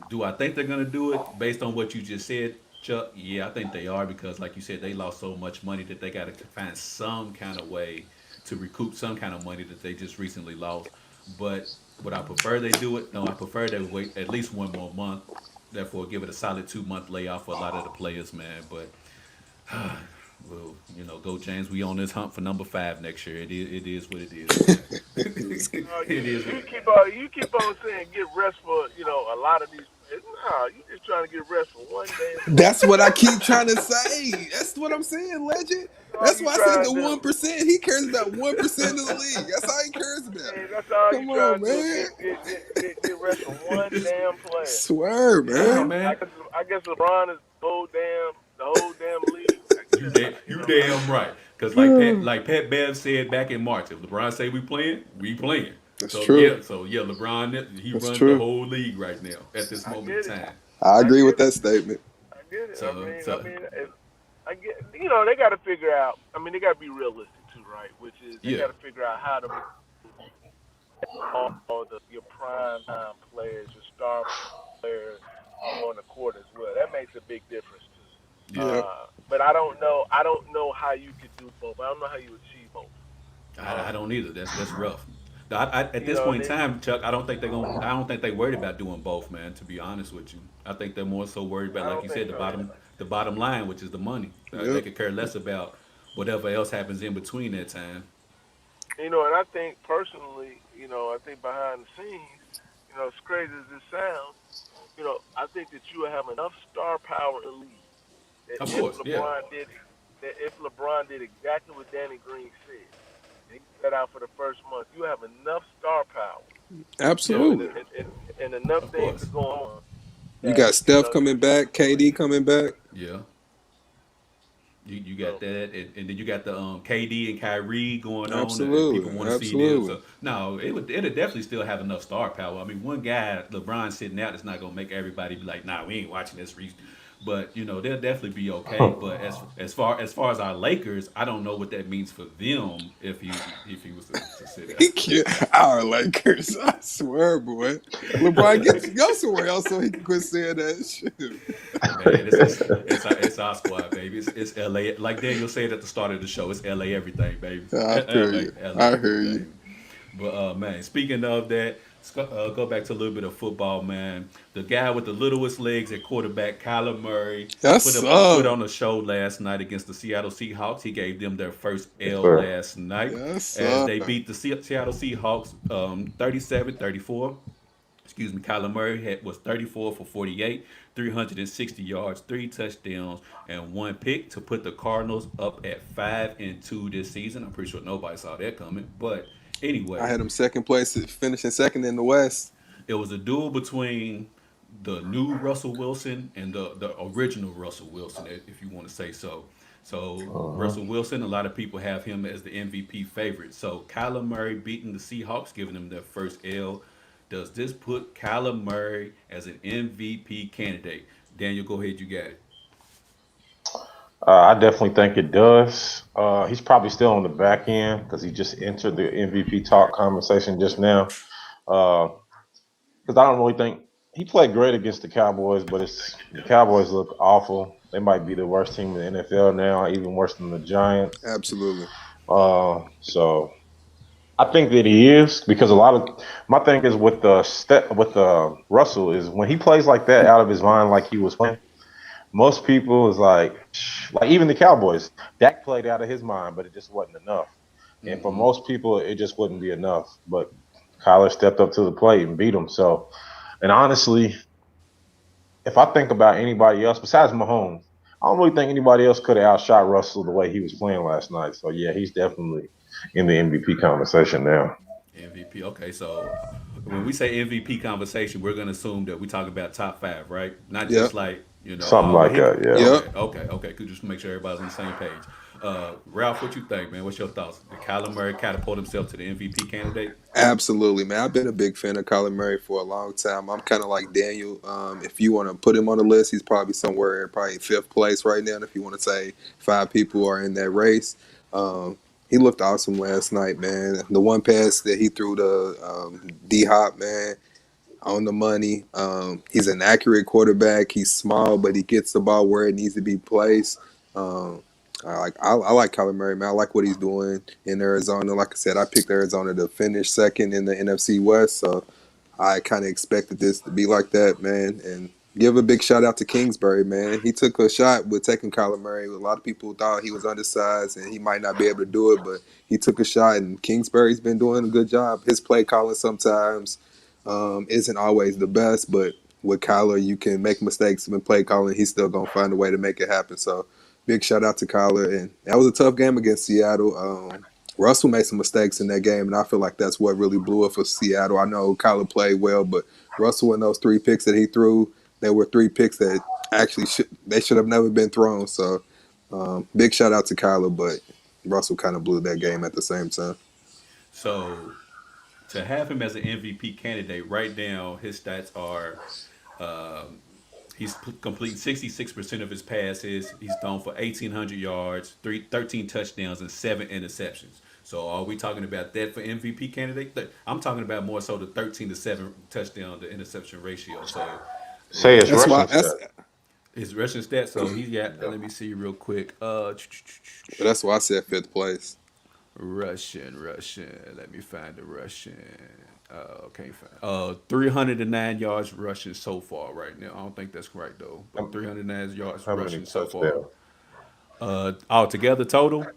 Do I think they're gonna do it based on what you just said, Chuck? Yeah, I think they are because, like you said, they lost so much money that they got to find some kind of way to recoup some kind of money that they just recently lost. But would I prefer they do it? No, I prefer they wait at least one more month. Therefore, give it a solid 2 month layoff for a lot of the players, man. But well, go James. We on this hunt for number 5 next year. It is what it is, man. Let's go. It is. you keep on saying get rest for a lot of these players. Nah, you just trying to get rest for one damn player. That's what I keep trying to say. That's what I'm saying, legend. That's all That's you why I said trying the to do. 1%. He cares about 1% of the league. That's all he cares about. That's all you Come on, trying to do. man. Get rest for one damn player. Swear, Nah, man. man. I guess LeBron is the whole damn league. I You guess damn, you damn right. Cause like Pat Bev said back in March, if LeBron say we playing, we playing. That's So true. yeah, LeBron he That's runs the true. whole league right now at this I moment get in it. time. I I agree with get it. that statement. I get it. I So mean, I so mean, if, I get. They got to figure out. I mean, they got to be realistic too, right? Which is they yeah, got to figure out how to move all your prime time players, your star players on the court as well. That makes a big difference too. Yep. But I don't know. I don't know how you could do both. I don't know how you achieve both. I Um, don't either. That's rough. At this point in they. time, Chuck, I don't think they're gonna. I don't think they worried about doing both, man. To be honest with you, I think they're more so worried about, I like don't you think said, the so bottom either. the bottom line, which is the money. They Yep. could care less about whatever else happens in between that time. And I think personally, I think behind the scenes, as crazy as this sounds, I think that you have enough star power in the league that Of if course, yeah. LeBron did exactly what Danny Green said, and he set out for the first month, you have enough star power, Yeah, and, Absolutely. and, and, and enough of things course. going on You that got Steph coming you back, KD coming back. Yeah. You got so that, and then you got the KD and Kyrie going on, and Absolutely. people want to see them. Absolutely. So no, it'll definitely still have enough star power. I mean, one guy, LeBron, sitting out is not gonna make everybody be like, nah, we ain't watching this. But they'll definitely be okay. But as far as our Lakers, I don't know what that means for them if he was to sit out. He killed our Lakers. I swear, boy. LeBron, go somewhere else so he can quit saying that shit. Man, it's our squad, baby. It's LA. Like Daniel said at the start of the show, it's LA everything, baby. I hear LA, you. LA I hear you. everything. But man, speaking of that, let's go back to a little bit of football, man. The guy with the littlest legs at quarterback, Kyler Murray, That's put up. on a show last night against the Seattle Seahawks. He gave them their first Yes, L sir. last night That's as up. they beat the Seattle Seahawks 37-34. Excuse me, Kyler Murray was 34 for 48, 360 yards, 3 touchdowns, and one pick to put the Cardinals up at 5-2 this season. I'm pretty sure nobody saw that coming. But I anyway, had him second place, finishing second in the West. it was a duel between the new Russell Wilson and the original Russell Wilson, if you want to say so. So Uh-huh. Russell Wilson, a lot of people have him as the MVP favorite. So Kyler Murray beating the Seahawks, giving them their first L. Does this put Kyler Murray as an MVP candidate? Daniel, go ahead, you got it. I definitely think it does. He's probably still on the back end because he just entered the MVP talk conversation just now. Because I don't really think he played great against the Cowboys, but the Cowboys look awful. They might be the worst team in the NFL now, even worse than the Giants. Absolutely. So I think that he is because a lot of my thing is with the step with Russell is when he plays like that out of his mind, like he was playing. Most people is like even the Cowboys. Dak played out of his mind, but it just wasn't enough. And for Mm-hmm. most people, it just wouldn't be enough. But Kyler stepped up to the plate and beat him. And honestly, if I think about anybody else besides Mahomes, I don't really think anybody else could have outshot Russell the way he was playing last night. So yeah, he's definitely in the MVP conversation now. MVP. Okay, so when we say MVP conversation, we're gonna assume that we talk about top five, right? Not just Yep. like Something well like he. that. Yeah. Yep. Okay. Could just make sure everybody's on the same page. Ralph, what you think, man? What's your thoughts? Did Kyler Murray catapult himself to the MVP candidate? Absolutely, man. I've been a big fan of Kyler Murray for a long time. I'm kind of like Daniel. If you want to put him on the list, he's probably somewhere probably fifth place right now. And if you want to say five people are in that race, he looked awesome last night, man. The one pass that he threw to D Hop, man, on the money. He's an accurate quarterback. He's small, but he gets the ball where it needs to be placed. Um, I like Kyler Murray, man. I like what he's doing in Arizona. Like I said, I picked Arizona to finish second in the NFC West, so I kind of expected this to be like that, man. And give a big shout out to Kingsbury, man. He took a shot with taking Kyler Murray. A lot of people thought he was undersized and he might not be able to do it, but he took a shot, and Kingsbury's been doing a good job. His play calling sometimes isn't always the best, but with Kyler, you can make mistakes when play calling. He's still gonna find a way to make it happen. So, big shout out to Kyler, and that was a tough game against Seattle. Russell made some mistakes in that game, and I feel like that's what really blew it for Seattle. I know Kyler played well, but Russell and those three picks that he threw, they were three picks that actually should have never been thrown. So, big shout out to Kyler, but Russell kind of blew that game at the same time. So to have him as an MVP candidate, right now his stats are he's completing 66% of his passes. He's thrown for 1,800 yards, 13 touchdowns, and 7 interceptions. So are we talking about that for MVP candidate? I'm talking about more so the 13-7 touchdown to interception ratio. So Say his That's why rushing that's stat. his rushing stats. So he's got. Let me see real quick. that's why I said fifth place. Russian. Let me find the Russian. Can't find. 309 yards rushing so far right now. I don't think that's right though, but How 309 yards how many rushing so far. touchdowns? Altogether total.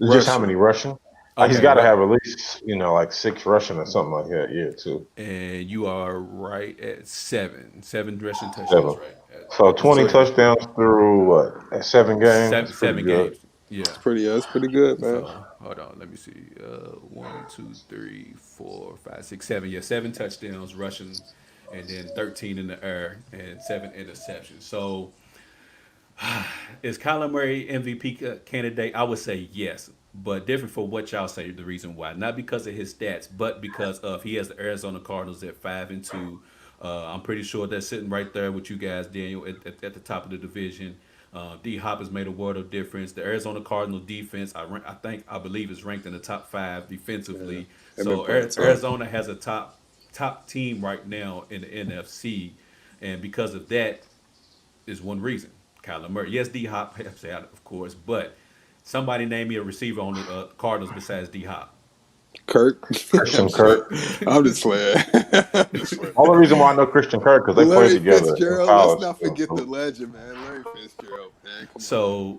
It's just how Rushing. many rushing? He's Okay, got to right. have at least like six rushing or something like that. Yeah, too. And you are right at seven rushing touchdowns, Seven. right So at the 20 moment. touchdowns through what? 7 games. Seven That's pretty seven good. games. Yeah. That's pretty good, man. So hold on, let me see. One, two, three, four, five, six, seven. Yeah, 7 touchdowns rushing, and then 13 in the air and 7 interceptions. So is Kyler Murray MVP candidate? I would say yes, but different for what y'all say. The reason why, not because of his stats, but because of he has the Arizona Cardinals at 5-2. I'm pretty sure they're sitting right there with you guys, Daniel, at the top of the division. D Hop has made a world of difference. The Arizona Cardinal defense, I believe, is ranked in the top five Yeah, defensively. they've been So playing tough. Arizona has a top team right now in the NFC, and because of that, is one reason. Kyler Murray. Yes, D Hop helps out, of course, but somebody name me a receiver on the Cardinals besides D Hop. Kirk. Christian Shut. Kirk. I'm just playing. Only reason why I know Christian Kirk because they played Larry together in Fitzgerald. Let's college. not forget the So, legend, man. Larry Fitzgerald, man. Come on.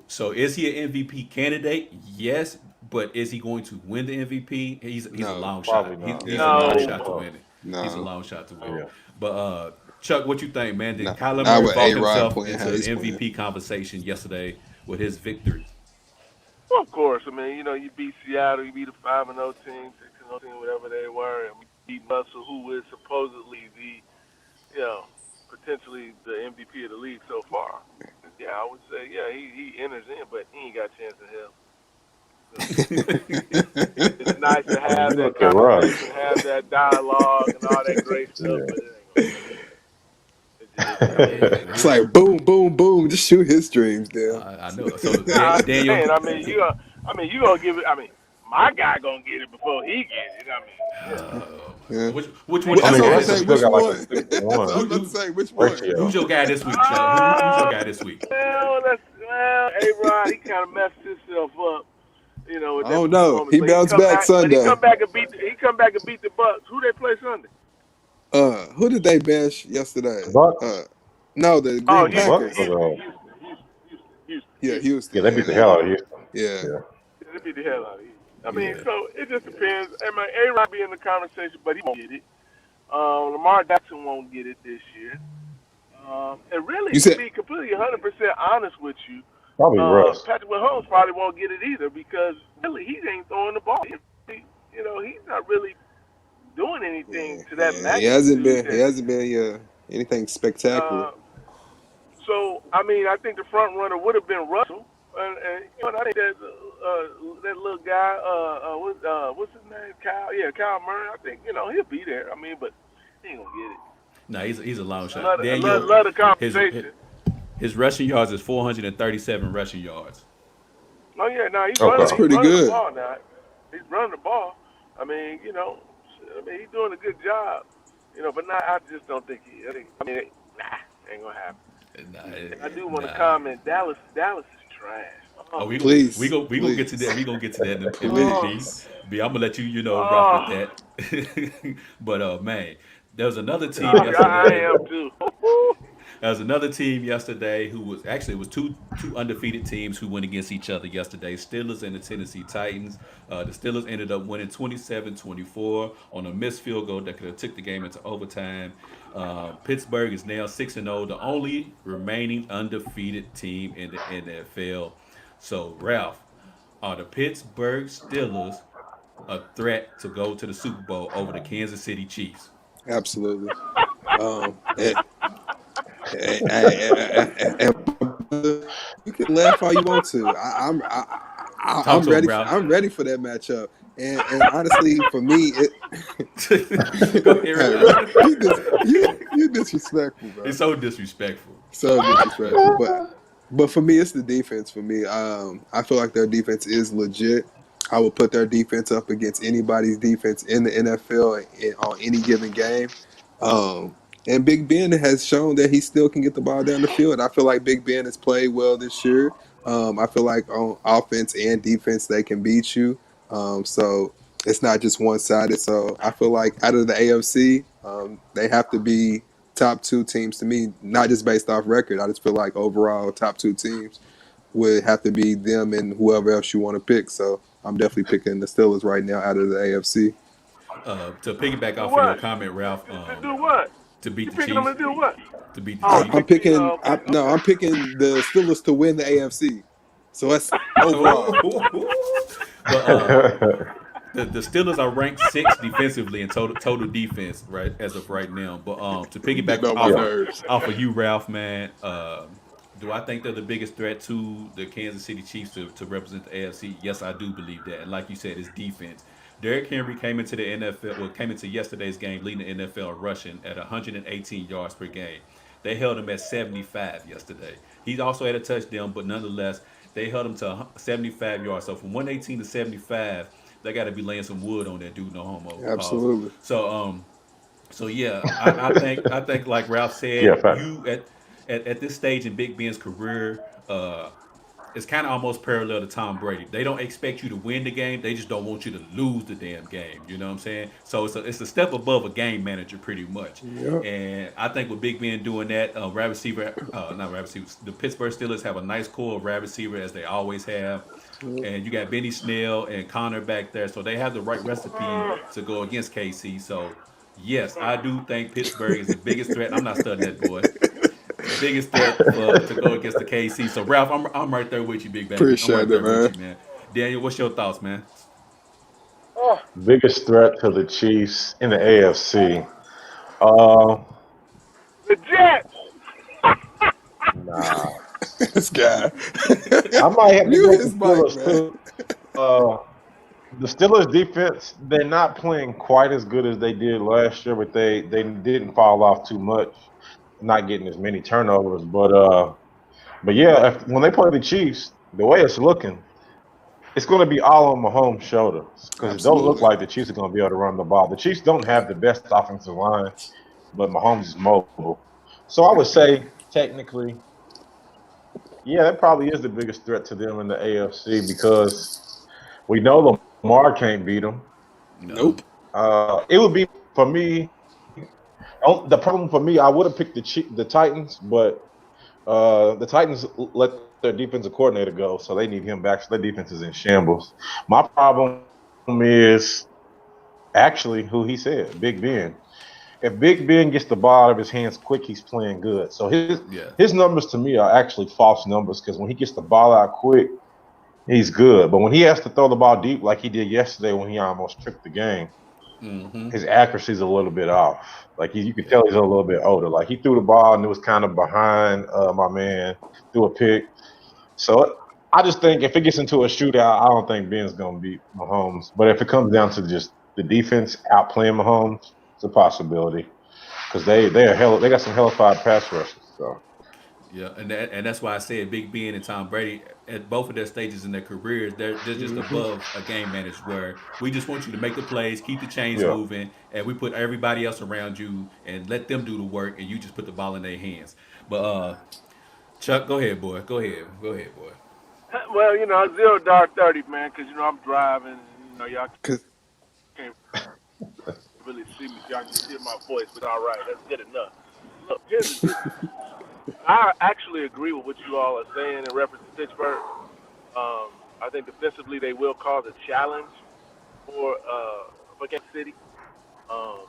So is he an MVP candidate? Yes, but is he going to win the MVP? He's a No, long shot. probably not. He's Yeah, a long not No. even shot to close. win it. He's a no, long shot to win it. Yeah. But Chuck, what you think, man? Did Kyler not Murray with A vault Rod himself playing how into the he's playing. MVP conversation yesterday with his victory? Well, of course. I mean, you beat Seattle, you beat a 5-0 team, 6-0 team, whatever they were, and we beat Russell, who is supposedly potentially the MVP of the league so far. Yeah, I would say, yeah, he enters in, but he ain't got a chance in hell. It's nice to I mean, have you that look at Russ. conversation, have that dialogue, and all that great stuff, Yeah. but it ain't gonna happen. I mean, Yeah, It's like boom, boom, boom. Just shoot his dreams down. I know. So nah, I'm just Daniel, saying. You gonna give it. I mean, my guy gonna get it before he get it. I mean, Yeah. which one I is That's mean, your what I was guy about to this Russ say. week? still Which got like a one? six to That's what I one was about to say. Which one? Who's ratio. your guy this week, Chuck? Who's your guy this week? A-Rod, he kind of messed himself up, with I that don't know. performance. He But he bounced come back back. But he Sunday. come back and beat the Bucks. Who they play Sunday? Who did they bench yesterday? The Bucks. No, the Oh, Green The Bucks. Houston, Packers. Or Houston, Houston, Houston, Houston, Yeah, Houston. yeah, Houston. they Yeah, beat the hell out of they, Houston. yeah. Yeah. They beat the hell out of you. I mean, Yeah. so it just depends. I mean, A-Rod be in the conversation, but he won't get it. Lamar Jackson won't get it this year. And really, You to said be completely 100% honest with you, Probably Russ. Patrick Mahomes probably won't get it either because really he ain't throwing the ball. He's not really doing anything yeah, to that yeah. He hasn't magnitude been. He that. hasn't been. Yeah, anything spectacular. Uh, so I mean, I think the front runner would have been Russell, and I think that little guy, what's his name, Kyle? Yeah, Kyle Murray. I think he'll be there. I mean, but he ain't gonna get it. No, he's a long I shot. love, Daniel, love the his conversation. his rushing yards is 437 rushing yards. Oh yeah, no, he's running. That's Okay. He's pretty running the good. ball now. He's running the ball. I mean, he's doing a good job. But not. I just don't think he. Nah, ain't gonna happen. Nah, And I do want to nah. comment. Dallas is trash. Oh, Oh, Please, we go get to that. please, We gonna get to that in a minute, oh, B. B. I'm gonna let rock with oh. that. But man, there was another team I yesterday. am too. There was another team yesterday who was actually it was two undefeated teams who went against each other yesterday. Steelers and the Tennessee Titans. The Steelers ended up winning 27-24 on a missed field goal that could have took the game into overtime. Pittsburgh is now 6-0, the only remaining undefeated team in the NFL. So, Ralph, are the Pittsburgh Steelers a threat to go to the Super Bowl over the Kansas City Chiefs? absolutely. And, you can laugh all you want to. Talk I'm to him, ready. Ralph. I'm ready for that matchup. And honestly, for me, Go ahead, hey, Ralph. you disrespectful, bro. It's so disrespectful. So disrespectful. But for me, it's the defense. For me, I feel like their defense is legit. I would put their defense up against anybody's defense in the NFL on any given game. Um, and Big Ben has shown that he still can get the ball down the field. I feel like Big Ben has played well this year. I feel like on offense and defense they can beat you. So it's not just one sided. So I feel like out of the AFC, they have to be top two teams to me, not just based off record. I just feel like overall top two teams would have to be them and whoever else you want to pick. So I'm definitely picking the Steelers right now out of the AFC. To piggyback Do off of your what? comment, Ralph, To do what? to beat You the picking them Chiefs, to do what? to beat the Oh, you Chiefs. I'm pick the. picking. Okay, No, okay. I'm picking the Steelers to win the AFC. So that's overall. But the Steelers are ranked sixth defensively in total defense right as of right now. But to Getting piggyback on my Yeah. nerves. off of you, Ralph, man, do I think they're the biggest threat to the Kansas City Chiefs to represent the AFC? Yes, I do believe that. And like you said, it's defense. Derrick Henry came into the NFL, well, came into yesterday's game leading the NFL rushing at 118 yards per game. They held him at 75 yesterday. He also had a touchdown, but nonetheless, they held him to 75 yards. So from 118 to 75, they got to be laying some wood on that dude. No homo. Pause. Absolutely. So so yeah, I think like Ralph Yeah, said, fact. you at this stage in Big Ben's career, it's kind of almost parallel to Tom Brady. They don't expect you to win the game; they just don't want you to lose the damn game. You know what I'm saying? So it's a step above a game manager, pretty much. Yep. And I think with Big Ben doing that, wide receiver, not wide receiver, the Pittsburgh Steelers have a nice core of wide receiver as they always have. And you got Benny Snell and Connor back there, so they have the right recipe to go against KC. So yes, I do think Pittsburgh is the biggest threat. I'm not studying that boy. Biggest threat for to go against the KC. So Ralph, I'm right there with you, big baby. I'm right Appreciate it, there with man. you, man. Daniel, what's your thoughts, man? Oh, Biggest threat to the Chiefs in the AFC. Uh, the Jets. nah. This guy. I might have to go Mute with the his mic, Steelers man. too. The Steelers defense, they're not playing quite as good as they did last year, but they didn't fall off too much, not getting as many turnovers. But yeah, when they play the Chiefs, the way it's looking, it's going to be all on Mahomes' shoulders because it don't look Absolutely. like the Chiefs are going to be able to run the ball. The Chiefs don't have the best offensive line, but Mahomes is mobile. So I would say technically, yeah, that probably is the biggest threat to them in the AFC because we know Lamar can't beat them. No. Nope. It would be for me. The problem for me, I would have picked the Titans, but the Titans let their defensive coordinator go, so they need him back. So their defense is in shambles. My problem is actually who he said, Big Ben. if Big Ben gets the ball out of his hands quick, he's playing good. So Yeah. his numbers to me are actually false numbers because when he gets the ball out quick, he's good. But when he has to throw the ball deep like he did yesterday when he almost tripped the game, Mm-hmm. his accuracy's a little bit off. Like you can Yeah. tell he's a little bit older. Like he threw the ball and it was kind of behind my man, threw a pick. So I just think if it gets into a shootout, I don't think Ben's gonna beat Mahomes. But if it comes down to just the defense outplaying Mahomes, it's a possibility because they got some hellified pass rushers. So Yeah, and that's why I said Big Ben and Tom Brady at both of their stages in their careers, they're just hmm above a game manager where we just want you to make the plays, keep the chains yeah, moving, and we put everybody else around you and let them do the work, and you just put the ball in their hands. But Chuck, go ahead, boy. Go ahead, boy. Well, 0 dark 30, man, because I'm driving. And, y'all 'Cause- can't really see me. Y'all can just hear my voice, but all right, that's good enough. Look, here's the deal. I actually agree with what you all are saying in reference to Pittsburgh. I think defensively they will cause a challenge for Kansas City. Um,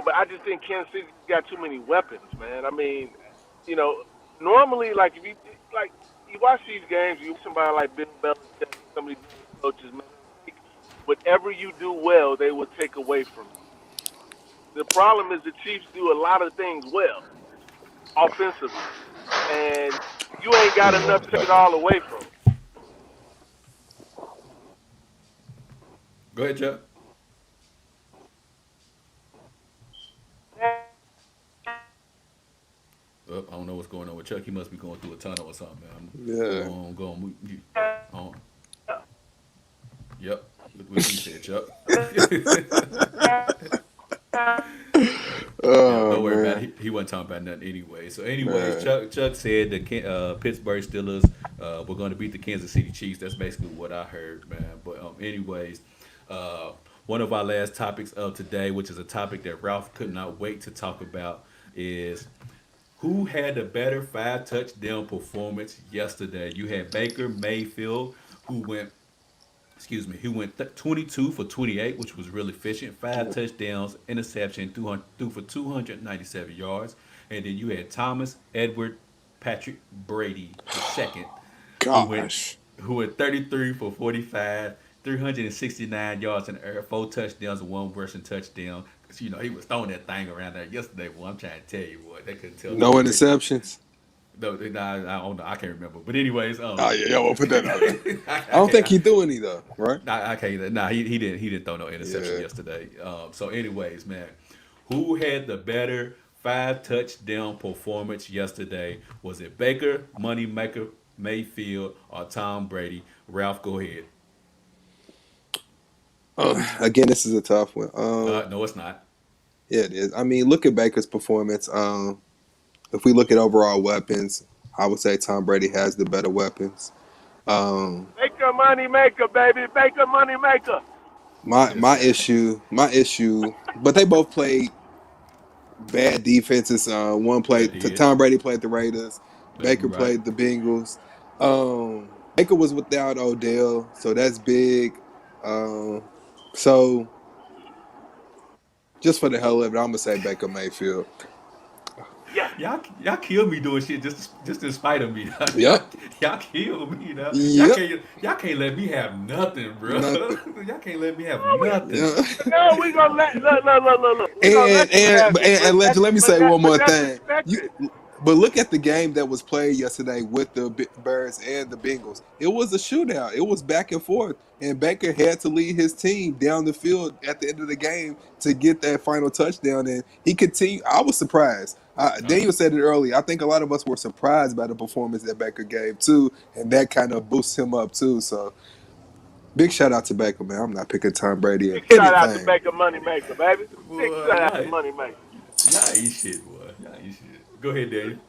but I just think Kansas City's got too many weapons, man. I mean, you know, normally like if you watch these games, you somebody like Bill Belichick, some of these coaches, man, whatever you do well, they will take away from you. The problem is the Chiefs do a lot of things well offensively, and you ain't got enough to take it all away from them. Go ahead, Chuck. Oh, I don't know what's going on with Chuck. He must be going through a tunnel or something, man. yeah. Go on. On. Yep. What you said, Chuck. Yeah, Oh don't worry about man, it. He wasn't talking about nothing anyway. So, anyways, man. Chuck said the Pittsburgh Steelers were going to beat the Kansas City Chiefs. That's basically what I heard, man. But anyways, uh, one of our last topics of today, which is a topic that Ralph could not wait to talk about, is who had the better five touchdown performance yesterday. You had Baker Mayfield, who went he went 22 for 28, which was really efficient. Five touchdowns, interception, threw for 297 yards. And then you had Thomas Edward Patrick Brady the second, who went Gosh. 33 for 45, 369 yards in the air, four touchdowns and one rushing touchdown. Cause he was throwing that thing around there yesterday. Boy, I'm trying to tell you, boy, they couldn't tell No no difference. interceptions. No, I don't know. I can't remember. But anyways, Oh yeah, yeah. We'll put that out there. I I don't think can't. he threw any though, right? I can't. Nah, he didn't throw no interception Yeah. yesterday. So, anyways, man, who had the better five touchdown performance yesterday? Was it Baker, Moneymaker, Mayfield, or Tom Brady? Ralph, go ahead. Again, this is a tough one. No, it's not. Yeah, it is. I mean, look at Baker's performance. If we look at overall weapons, I would say Tom Brady has the better weapons. Um, Baker money maker, baby. Baker money maker. my Yes, my sir. issue, but they both played bad defenses. One They played. did. Tom Brady played the Raiders. You're Baker right. played the Bengals. Baker was without Odell, so that's big. Um, so just for the hell of it, I'm gonna say Baker Mayfield. Yes. Y'all kill me doing shit just in spite of me. y'all, Yep. y'all kill me. Yep. Y'all can't let me have nothing, bro. Nothing. Y'all can't let me have Oh, nothing. Yeah. no, we gonna let look. We gonna And let you have it, and let me say one but more that's thing. expected. But look at the game that was played yesterday with the Birds and the Bengals. It was a shootout. It was back and forth, and Baker had to lead his team down the field at the end of the game to get that final touchdown. And he continued. I was surprised. Uh, Daniel said it earlier. I think a lot of us were surprised by the performance that Baker gave too, and that kind of boosts him up too. So big shout out to Baker, man. I'm not picking Tom Brady in Big shout out to anything. Baker money maker, baby. Big boy, shout out to money maker. y'all ain't shit, boy. Y'all ain't shit. Go ahead, Daniel.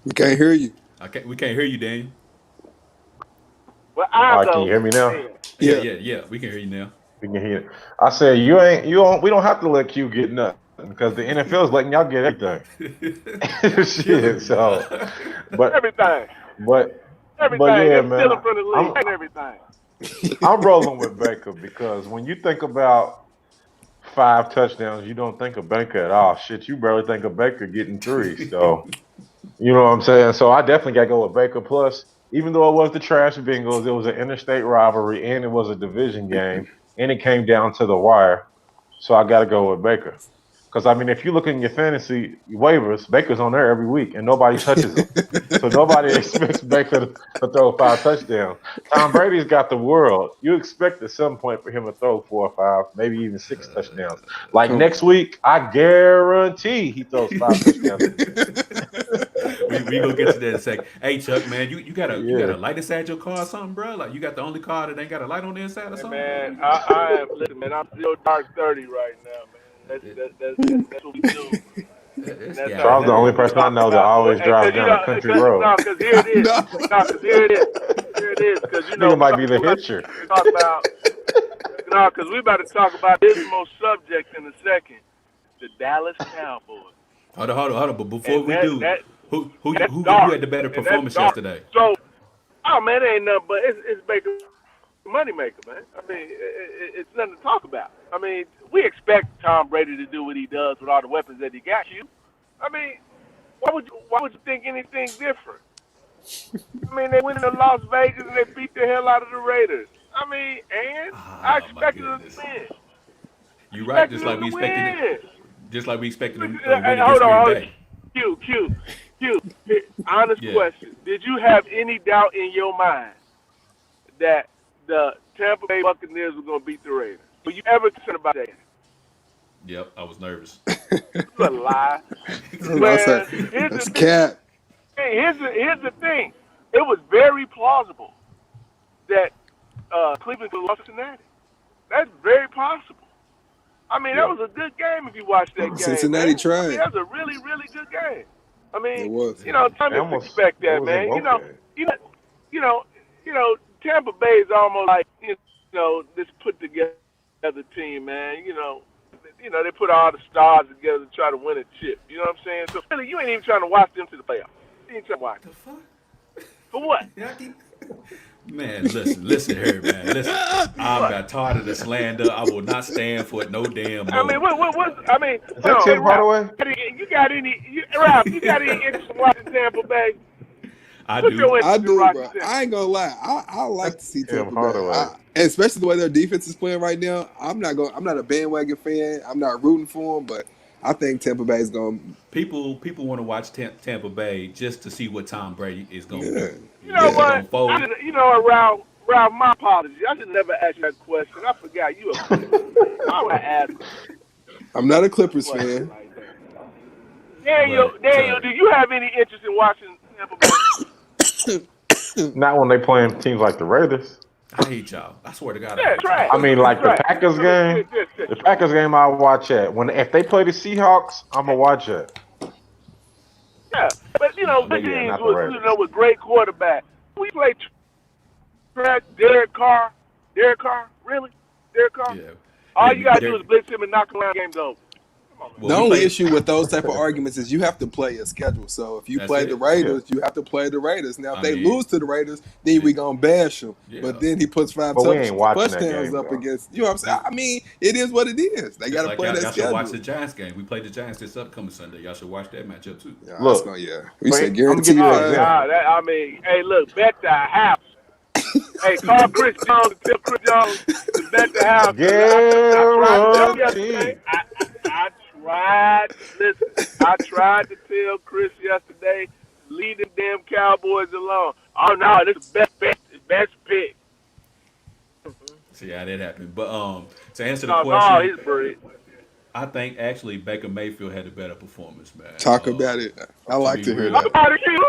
We can't hear you. We can't hear you, Daniel. Well, all I right, can you go. hear me now? Man. Yeah. Yeah. We can hear you now. We can hear. I said you don't. We don't have to let Q get nothing because the NFL is letting y'all get everything. Killing Shit. me, So, dog. but Everything. but but Everything. yeah, They're man. stealing from the league I'm and everything. I'm rolling with Baker because when you think about 5 touchdowns, you don't think of Baker at all. Shit, you barely think of Baker getting 3. So you know what I'm saying? So I definitely got to go with Baker. Plus, even though it was the trash Bengals, it was an interstate rivalry and it was a division game, and it came down to the wire. So I got to go with Baker. Because I mean, if you look in your fantasy waivers, Baker's on there every week, and nobody touches him. So nobody expects Baker to throw 5 touchdowns. Tom Brady's got the world. You expect at some point for him to throw 4 or 5, maybe even 6 touchdowns. Like Come. next week, I guarantee he throws 5 touchdowns again. We gonna get to that in a second. Hey Chuck, man, you got Yeah. a light inside your car or something, bro? Like you got the only car that ain't got a light on the inside or Hey something? man, I am. Listen, man, I'm still dark 30 right now, man. That's what we do. And This that's So guy I how was the here, only we person I man. talk know that about. always Because drives you down a know, country cause, road. no, because here it is. No. No, because here it is. Here it is. Because you know Nigga we might about be we the about hitcher. to talk about. No, because we about to talk about this most subject in a second. The Dallas Cowboys, Hold on. But before and we do, that that's who dark, had the better and that's performance dark. yesterday? So, oh man, it ain't nothing but it's Baker moneymaker, man. I mean, it's nothing to talk about. I mean, we expect Tom Brady to do what he does with all the weapons that he got you. I mean, why would you think anything different? I mean, they went into Las Vegas and they beat the hell out of the Raiders. I mean, and I Oh my expected them to goodness. win. You right, Expected them to win. win. Just like we expected them Hey, win hold against on, Green hold on. Bay. Q. Honest Yeah. question. Did you have any doubt in your mind that the Tampa Bay Buccaneers were going to beat the Raiders? Were you ever concerned about that? Yep, I was nervous. You a lie. I said, Well, here's the that's thing. cat. Hey, here's the thing. It was very plausible that Cleveland could lose Cincinnati. That's very possible. I mean, that Yeah. was a good game if you watched that game, Cincinnati man. I mean, tried. that was a really, really good game. I It mean, was. time They to almost expect they that, was in man. both games. You know, you know, Tampa Bay is almost like this put together team, man. They put all the stars together to try to win a chip. You know what I'm saying? So really, you ain't even trying to watch them to the playoffs. You ain't trying to watch The them. fuck? For what? Man, listen here, man. Listen, For I'm what? got tired of the slander. I will not stand for it no damn I mean, more. I mean, Is hold that on. Hey, Tim Ralph, Hardaway? Ralph, you got any interest in watching Tampa Bay? I What's do. your I interest in do, watching bro. Tampa? I ain't gonna lie. I like That's to see Tim Tampa Bay. Hardaway. And especially the way their defense is playing right now. I'm not a bandwagon fan. I'm not rooting for them, but I think Tampa Bay is going. People want to watch Tampa Bay just to see what Tom Brady is gonna Yeah, do. You know Is he yeah. gonna what? fold? Ralph, my apologies. I should never ask you that question. I forgot you a Clippers fan. Why would I ask I'm not a a Clippers question fan. like that? But Daniel, do you have any interest in watching Tampa Bay? Not when they playing teams like the Raiders. I hate y'all. I swear to God, I Yeah, hate y'all. I trash. mean, like the Trash. Packers I mean, game. just The trash. Packers game I watch at. When if they play the Seahawks, I'ma watch it. Yeah, but No, But no. yeah, teams not the with Raiders. with great quarterback. We play trash. Derek Carr. Derek Carr. Really? Derek Carr. Yeah, All yeah. you gotta do They're, is blitz him and knock him around. Game's over. Come on, man. well, The we only played. issue with those type of arguments is you have to play a schedule. So if you That's play the it. Yeah. Raiders, you have to play the Raiders. Now, if I they mean, lose to the Raiders, then we gonna bash them. yeah. But then he puts five But we ain't watching that touchdowns game up though. against. You know what I'm saying? Just, I mean, it is what it is. They got just to like play y'all, that y'all should watch schedule. the Giants game. We played the Giants this upcoming Sunday. Y'all should watch that matchup too. Yeah, that's Look, gonna We but said I'm gonna give guaranteed you an Oh five. God, example. I mean, hey, look, bet the house. Hey, call Chris Jones and tell Chris Jones to bet the house. Cause I tried to tell him yesterday. Guaranteed. I tried. Listen, I tried to tell Chris yesterday, leave them damn Cowboys alone. Oh no, this is best bet, best pick. See how that happened. But to answer the No, question, he's buried. I think actually Baker Mayfield had a better performance, man. Talk about it. I To like be to hear real, Talk that. about it, you.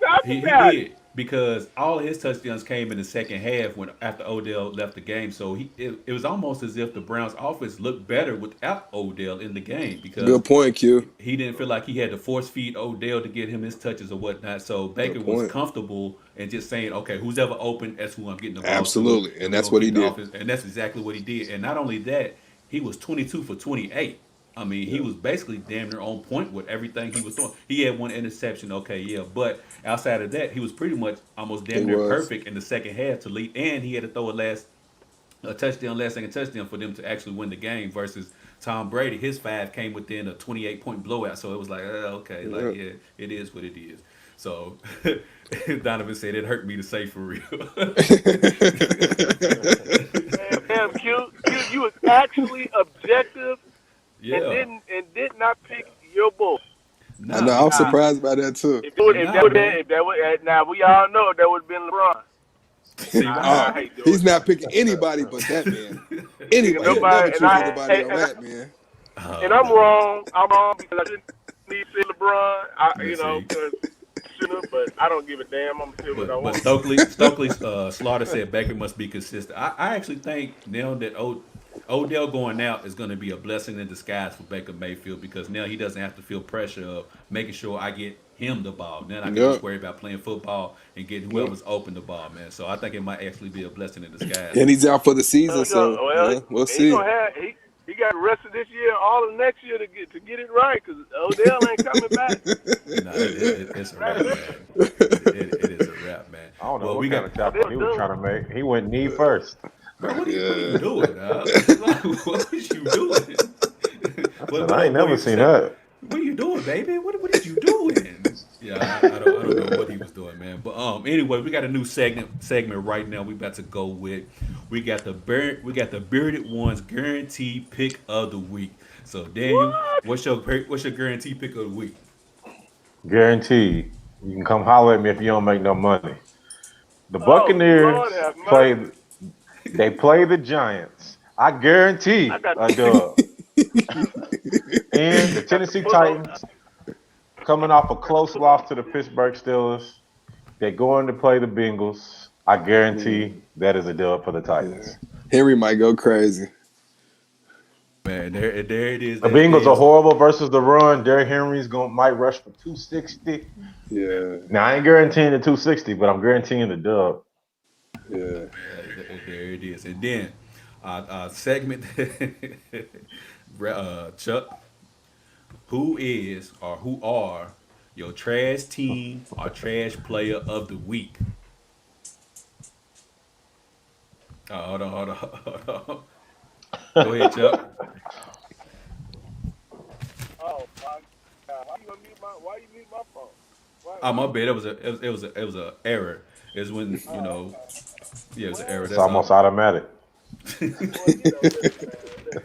Talk he about it. did because all of his touchdowns came in the second half when after Odell left the game. So it was almost as if the Browns' offense looked better without Odell in the game because Good point, Q. he didn't feel like he had to force feed Odell to get him his touches or whatnot. So Good Baker was point. comfortable and just saying, okay, who's ever open, that's who I'm getting the ball to, Absolutely, and and we're that's gonna what he keep the did. offense. And that's exactly what he did. And not only that, he was 22 for 28. I mean, he Yeah, was basically damn near on point with everything he was doing. He had one interception, okay, yeah, but outside of that, he was pretty much almost he damn near was. perfect in the second half to lead, and he had to throw a a touchdown, last second touchdown for them to actually win the game versus Tom Brady. His five came within a 28-point blowout. So it was like, okay, like, Yeah. yeah, it is what it is. So Donovan said it hurt me to say for real. Man, damn, Q, you was actually objective and Yeah. did not pick your boy. I Nah, know. I'm Nah, because surprised by that too. see if now, that would man. if that would now we all know that would have been LeBron. See Oh, now. I hate doing he's that. not picking anybody but that man. Nigga, Anybody, he'd never nobody choose anybody on that man. and Oh I'm man. wrong. I'm wrong because I didn't need to say LeBron. Let's see. Because shouldn't have, but I don't give a damn. I'm gonna say what I But want. Stokely Slaughter said Baker must be consistent. I actually think now that Odell going out is going to be a blessing in disguise for Baker Mayfield because now he doesn't have to feel pressure of making sure I get him the ball. Then I can just Yep, worry about playing football and getting yep. whoever's open the ball, man. So I think it might actually be a blessing in disguise. And he's out for the season, so Well, yeah, we'll he see. gonna have he got the rest of this year, all of next year to get it right because Odell ain't coming back. No, it's a That's wrap, it. man. It is a wrap, man. I don't know Well, what we kind got of Odell tackle he was done. trying to make. He went knee first. bro. What are you Yeah. doing? What was you doing? I said, I What ain't never boy seen said? that. What are you doing, baby? What is you doing? Yeah, I don't know what he was doing, man. But anyway, we got a new segment right now. We about to go with. We got the bearded ones guaranteed pick of the week. So Daniel, What? what's your guaranteed pick of the week? Guaranteed. You can come holler at me if you don't make no money. The Oh Lord Buccaneers have play. mercy. They play the Giants. I I guarantee got a dub. And the got the Tennessee book on. Titans coming off a Got the close book on. loss to the Pittsburgh Steelers. They're going to play the Bengals. I Mm, guarantee that is a dub for the yeah. Titans. Henry might go crazy. Man, there it is. The That Bengals are is. horrible versus the run. Derrick Henry's going might rush for 260. Yeah, Now I ain't guaranteeing the 260, but I'm guaranteeing the dub. yeah. There it is. And then segment, Chuck, who is or who are your trash team or trash player of the week? Hold on. Go ahead, Chuck. Oh my God! Why you mute my phone? Oh, Why my you bad. mute? It was a error. It's when Oh, okay. yeah, it was an error. Well, It's That's almost all. automatic. well, listen, man.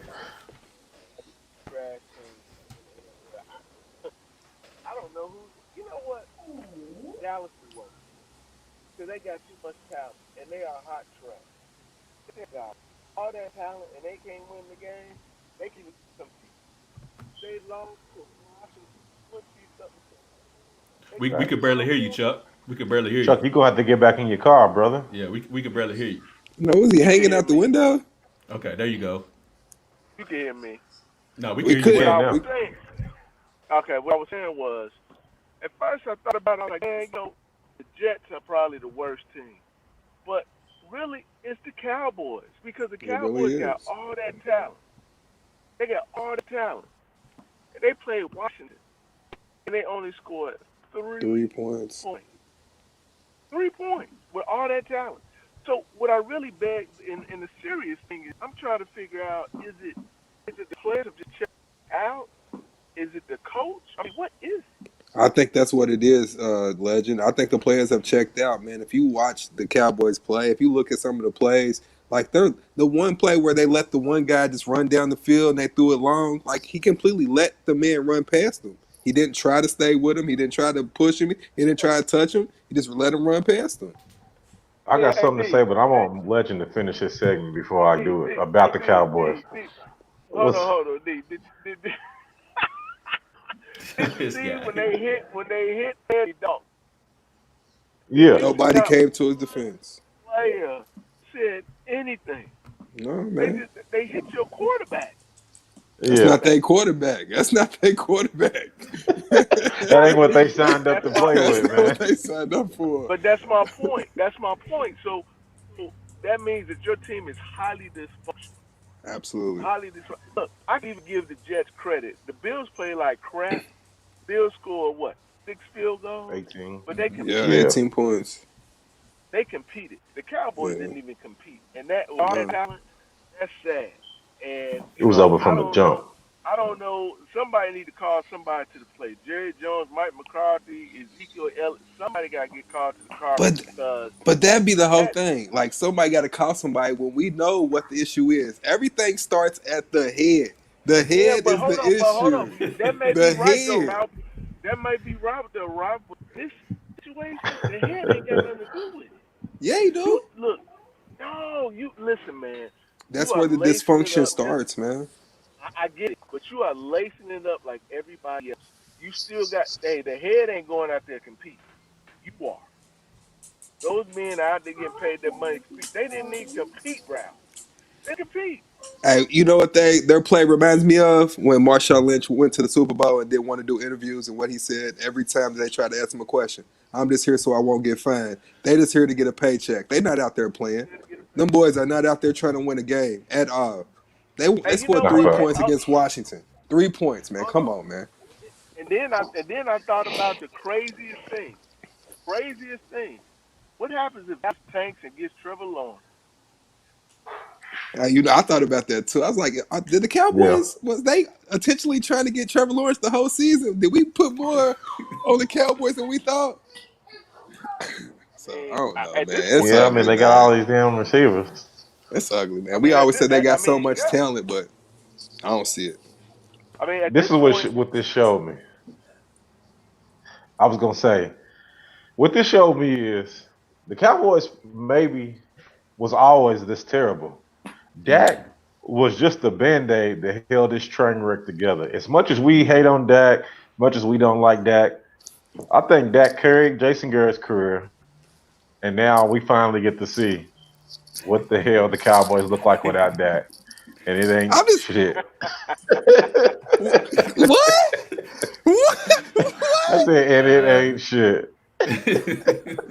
Trash team. I don't know who. You know what? Dallas is worse because they got too much talent and they are hot trash. They got all that talent and they can't win the game. They can compete. They lost to Washington 20 something. They We can't could Facts. barely stop hear you, them. Chuck. We could barely hear Chuck, you. you're gonna have to get back in your car, brother. Yeah, we could barely hear you. No, was he You can hanging hear out the me. window? Okay, there you go. You can hear me. No, we can We hear you You could. What now. can I was now. We saying. Okay, what I was saying was, at first I thought about it, I was like, man, the Jets are probably the worst team. But really, it's the Cowboys because the It really Cowboys got is. all that talent. They got all the talent. And they played Washington, and they only scored 3 3 points. points. 3 points with all that talent. So what I really beg in the serious thing is, I'm trying to figure out is it the players have just checked out? Is it the coach? I mean, what is it? I think that's what it is, Legend. I think the players have checked out, man. If you watch the Cowboys play, if you look at some of the plays, like they're the one play where they let the one guy just run down the field and they threw it long, like he completely let the man run past him. He didn't try to stay with him. He didn't try to push him. He didn't try to touch him. He just let him run past him. I got Hey, something to D, say, but I hey, want Legend to finish his segment before I D, do it D, about the D, Cowboys. D, D. What's Hold on, D. Did you This see guy. when they hit Andy Dalton? Did yeah? you Nobody not came to his one defense. player said anything? No, man. They hit your quarterback. That's Yeah. not their quarterback. That's not their quarterback. That ain't what they signed up That's to my play That's with, not what man. they signed up for. but that's my point. That's my point. So that means that your team is highly dysfunctional. Absolutely. Highly dysfunctional. Look, I can even give the Jets credit. The Bills play like crap. Bills scored what? 6 field goals? 18. But they Yeah, compete. Yeah. 18 points. they competed. The Cowboys Yeah. didn't even compete, and that all that No. talent, that's sad. And It was over from the jump. I don't know. Somebody need to call somebody to the plate. Jerry Jones, Mike McCarthy, Ezekiel Elliott. Somebody got to get called to the carpet But because but that'd be the whole that. thing. Like somebody got to call somebody when we know what the issue is. Everything starts at the head. The Yeah, head is the but hold on. issue. That may be The right though, head. Ralph. That may be right though, Ralph. But this situation, the head ain't got nothing to do with it. Yeah, you You do. look. No, you listen, man. You That's are where the lacing it dysfunction up just starts, man. I get it, but you are lacing it up like everybody else. You still got hey, the head ain't going out there competing. You are. Those men out there getting paid their money to compete. They didn't need to compete, Ralph. They compete. Hey, you know what their play reminds me of when Marshawn Lynch went to the Super Bowl and didn't want to do interviews and what he said every time they tried to ask him a question. I'm just here so I won't get fined. They just here to get a paycheck. They not out there playing. Them boys are not out there trying to win a game at all. They Hey, you scored know Not three what? fair. points against Washington. 3 points, man. Hold Come on. on, man. And then I thought about the craziest thing. Craziest thing. What happens if Dallas tanks and gets Trevor Lawrence? I thought about that too. I was like, did the Yeah. Cowboys was they intentionally trying to get Trevor Lawrence the whole season? Did we put more on the Cowboys than we thought? So I And don't know, at this man. It's point, Yeah, I mean ugly, they got all man. these damn receivers. It's ugly, I man. We mean, always said they got I so mean, much yeah. talent, but I don't see it. I mean, at This this is point, what this showed me. I was gonna say what this showed me is the Cowboys maybe was always this terrible. Dak was just a band-aid that held this train wreck together. As much as we hate on Dak, much as we don't like Dak, I think Dak carried Jason Garrett's career, and now we finally get to see what the hell the Cowboys look like without Dak, and it ain't I'm just shit. what? What? I What? said, and it uh, ain't shit.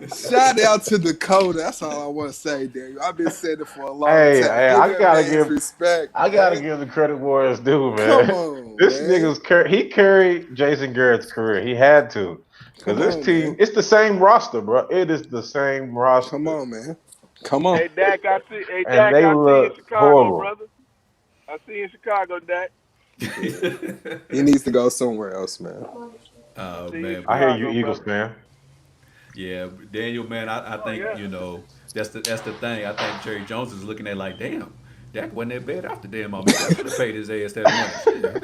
Shout out to Dakota. That's all I want to say, Daniel. I've been saying it for a long Hey, time. hey, Give that man his respect, I gotta man. give the credit where it's due, Come man. on, This man. he carried Jason Garrett's career. He had to, because Come this on, team, man. it's the same roster, bro. It is the same Come roster, on, man. Come on. hey Dak, I see. Hey and Dak, they I see you in look Chicago, horrible. brother. I see you in Chicago, Dak. Yeah. He needs to go somewhere else, man. I oh see you in man, I but hear you, Chicago, Eagles brother. fan. yeah, Daniel, man, I Oh think yeah. that's the thing. I think Jerry Jones is looking at like, damn, Dak wasn't that bad after damn all. Maybe I should have paid his ass that money. Shit.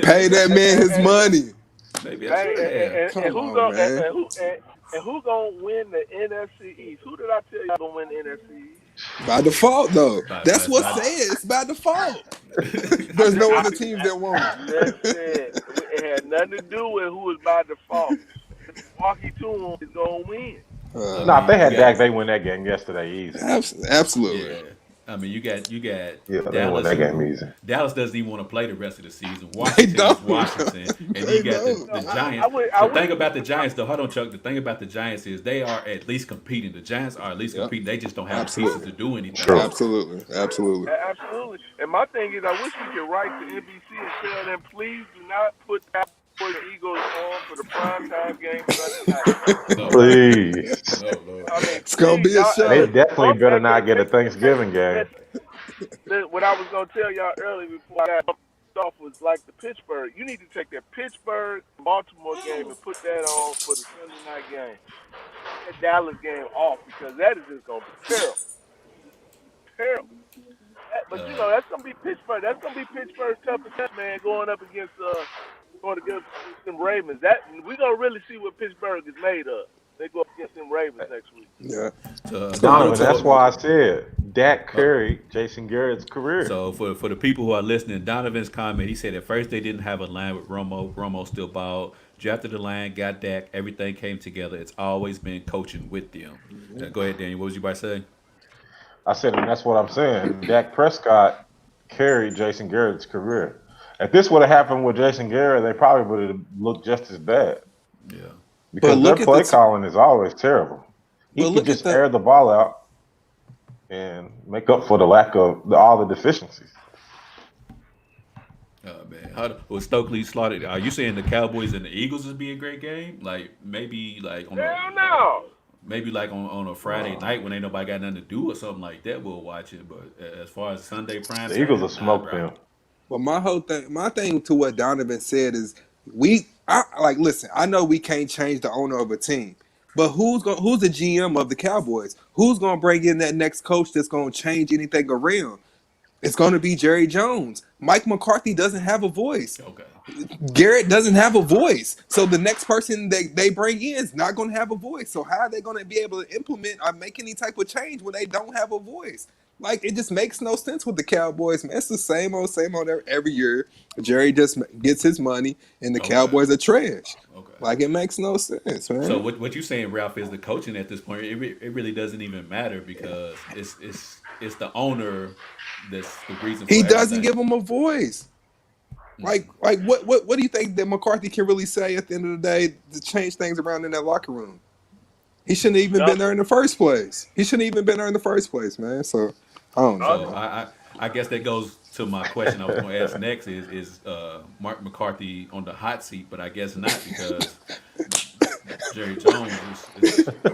Pay that And, man his and, money. Maybe I Hey, should have. and Come who on, going man. and who gonna win the NFC East? Who did I tell you gonna win the NFC East? By default, though. By, That's by, what's by, said. It's by default. I, There's no I, other teams that want it. listen, it had nothing to do with who was by default. Milwaukee to him is gonna win. I Nah, if mean, they you had got Dak, they win that game yesterday easy. Absolutely. yeah. I mean, you got Yeah, they win Dallas, that game who easy. Dallas doesn't even want to play the rest of the season. They Washington is don't. Washington, and They you got the, don't. No, the I Giants. would, I The wish thing we about the could. Giants, though, hold on, Chuck. The thing about the Giants is they are at least competing. The Giants are at least Yep. competing. They just don't have the pieces Absolutely. to do anything. True. Absolutely. Absolutely. Absolutely. And my thing is, I wish we could write to NBC and tell them, please do not put Cowboys and Eagles on for the primetime game Sunday night. Oh Lord, Please. oh Lord. I mean, It's gonna please, be a y'all. They show. definitely Bump better that not game. get a Thanksgiving game. Listen, what I was gonna tell y'all earlier before I got bumped off was like the Pittsburgh. You need to take that Pittsburgh Baltimore game and put that on for the Sunday night game. That Dallas game off because that is just gonna be terrible, terrible. But you Uh, know that's gonna be Pittsburgh. That's gonna be Pittsburgh's toughest test, man, going against them Ravens. That we're gonna really see what Pittsburgh is made of. They go up against them Ravens next week. Yeah. to, Donovan, that's to, why I said Dak uh, carried Jason Garrett's career. So for the people who are listening, Donovan's comment, he said at first they didn't have a line with Romo. Romo still balled. Drafted the line, got Dak. Everything came together. It's always been coaching with them. Go ahead, Daniel. What was you about to say? I said, and that's what I'm saying. Dak Prescott carried Jason Garrett's career. If this would have happened with Jason Garrett, they probably would have looked just as bad Yeah. But because their look at the play calling is always terrible. He but could look at just the air the ball out and make up for the lack of all the deficiencies. Oh man, how was Stokely slaughtered? Are you saying the Cowboys and the Eagles would be a great game? Like maybe like on a Hell no. maybe like on a Friday night when ain't nobody got nothing to do or something like that, we'll watch it. But as far as Sunday prime The Eagles will time, nah, smoke bro. them. But my thing to what Donovan said is listen. I know we can't change the owner of a team, but who's the GM of the Cowboys? Who's gonna bring in that next coach that's gonna change anything around? It's gonna be Jerry Jones. Mike McCarthy doesn't have a voice. Okay. Garrett doesn't have a voice. So the next person they bring in is not going to have a voice. So how are they going to be able to implement or make any type of change when they don't have a voice? Like, it just makes no sense with the Cowboys, man. It's the same old every year. Jerry just gets his money, and the Okay. Cowboys are trash. Okay. Like, it makes no sense, So man. what you saying, Ralph, is the coaching at this point? It really doesn't even matter because it's the owner that's the reason He for doesn't everything. give them a voice. Like what do you think that McCarthy can really say at the end of the day to change things around in that locker room? He shouldn't have even been there Nothing. in the first place. He shouldn't even been there in the first place, man. So I don't know, So Nothing. man. I guess that goes to my question I was going to ask next is Mark McCarthy on the hot seat, but I guess not because Jerry Jones is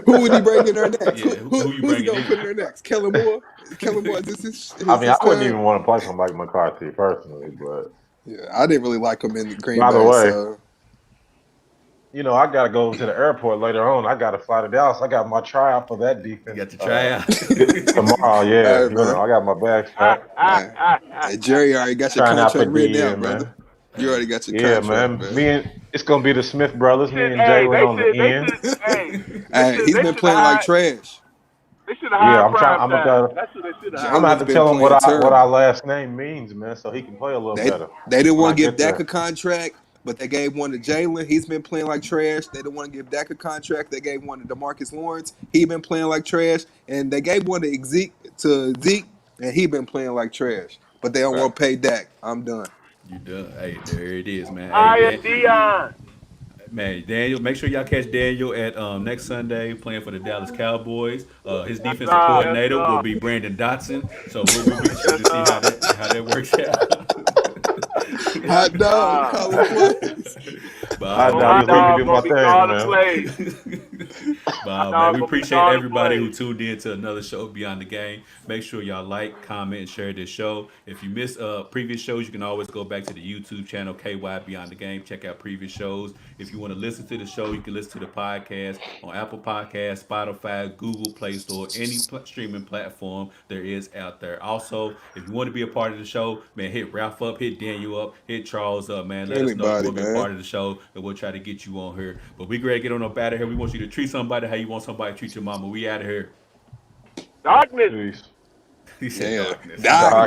Who would he bring in there next? yeah. Who you Who's he bringing gonna put in in? there next? Kellen Moore. Kellen Moore. Is this I mean, I his wouldn't time? even want to play for Mike McCarthy personally, but Yeah, I didn't really like him in Green by the Bay. way, So I got to go to the airport later on. I got to fly to Dallas. I got my tryout for that You defense got to try out. tomorrow. hey, Yeah, man. I got my bags packed. Hey, hey, Jerry already got your Trying out for contract written D, out, brother. man. You Hey, already got your Yeah, contract, man. man. It's gonna be the Smith brothers. Me and Hey, Jalen on the end. Hey, he's they been should have playing like hired trash. they should have Yeah, hired I'm trying. prime I'm time. gonna. That's what they should have I'm gonna hired. have Jalen's to been tell him what playing our terrible. last name means, man, so he can play a little They better they didn't when I want to give get Dak a there. contract, but they gave one to Jalen. He's been playing like trash. They didn't want to give Dak a contract. They gave one to DeMarcus Lawrence. He been playing like trash, and they gave one to Zeke, and he been playing like trash. But they don't Right. want to pay Dak. I'm done. you done. Hey, there it is, man. Hey, Hire Dion. Man, Daniel, make sure y'all catch Daniel at next Sunday playing for the Dallas Cowboys. His Yes, defensive sir. Yes, coordinator will sir. be Brandon Dotson, so we'll be sure Yes, to see sir. how that works out. Yes, Hot dog sir. calling plays. but I man, know we Hot he's let me appreciate. do dog my gonna be thing, calling man. plays. Hot Man, dog we gonna be appreciate calling everybody who plays. tuned in to another show Beyond the Game. Make sure y'all like, comment, and share this show. If you missed previous shows, you can always go back to the YouTube channel KY Beyond the Game. Check out previous shows. If you want to listen to the show, you can listen to the podcast on Apple Podcasts, Spotify, Google Play Store, any streaming platform there is out there. Also, if you want to be a part of the show, man, hit Ralph up, hit Daniel up, hit Charles up, man. Let us know you Anybody, want to be a man. part of the show, and we'll try to get you on here. But we great to get on up out of here. We want you to treat somebody how you want somebody to treat your mama. We out of here. Darkness. Peace. He said Yeah, darkness. Doc.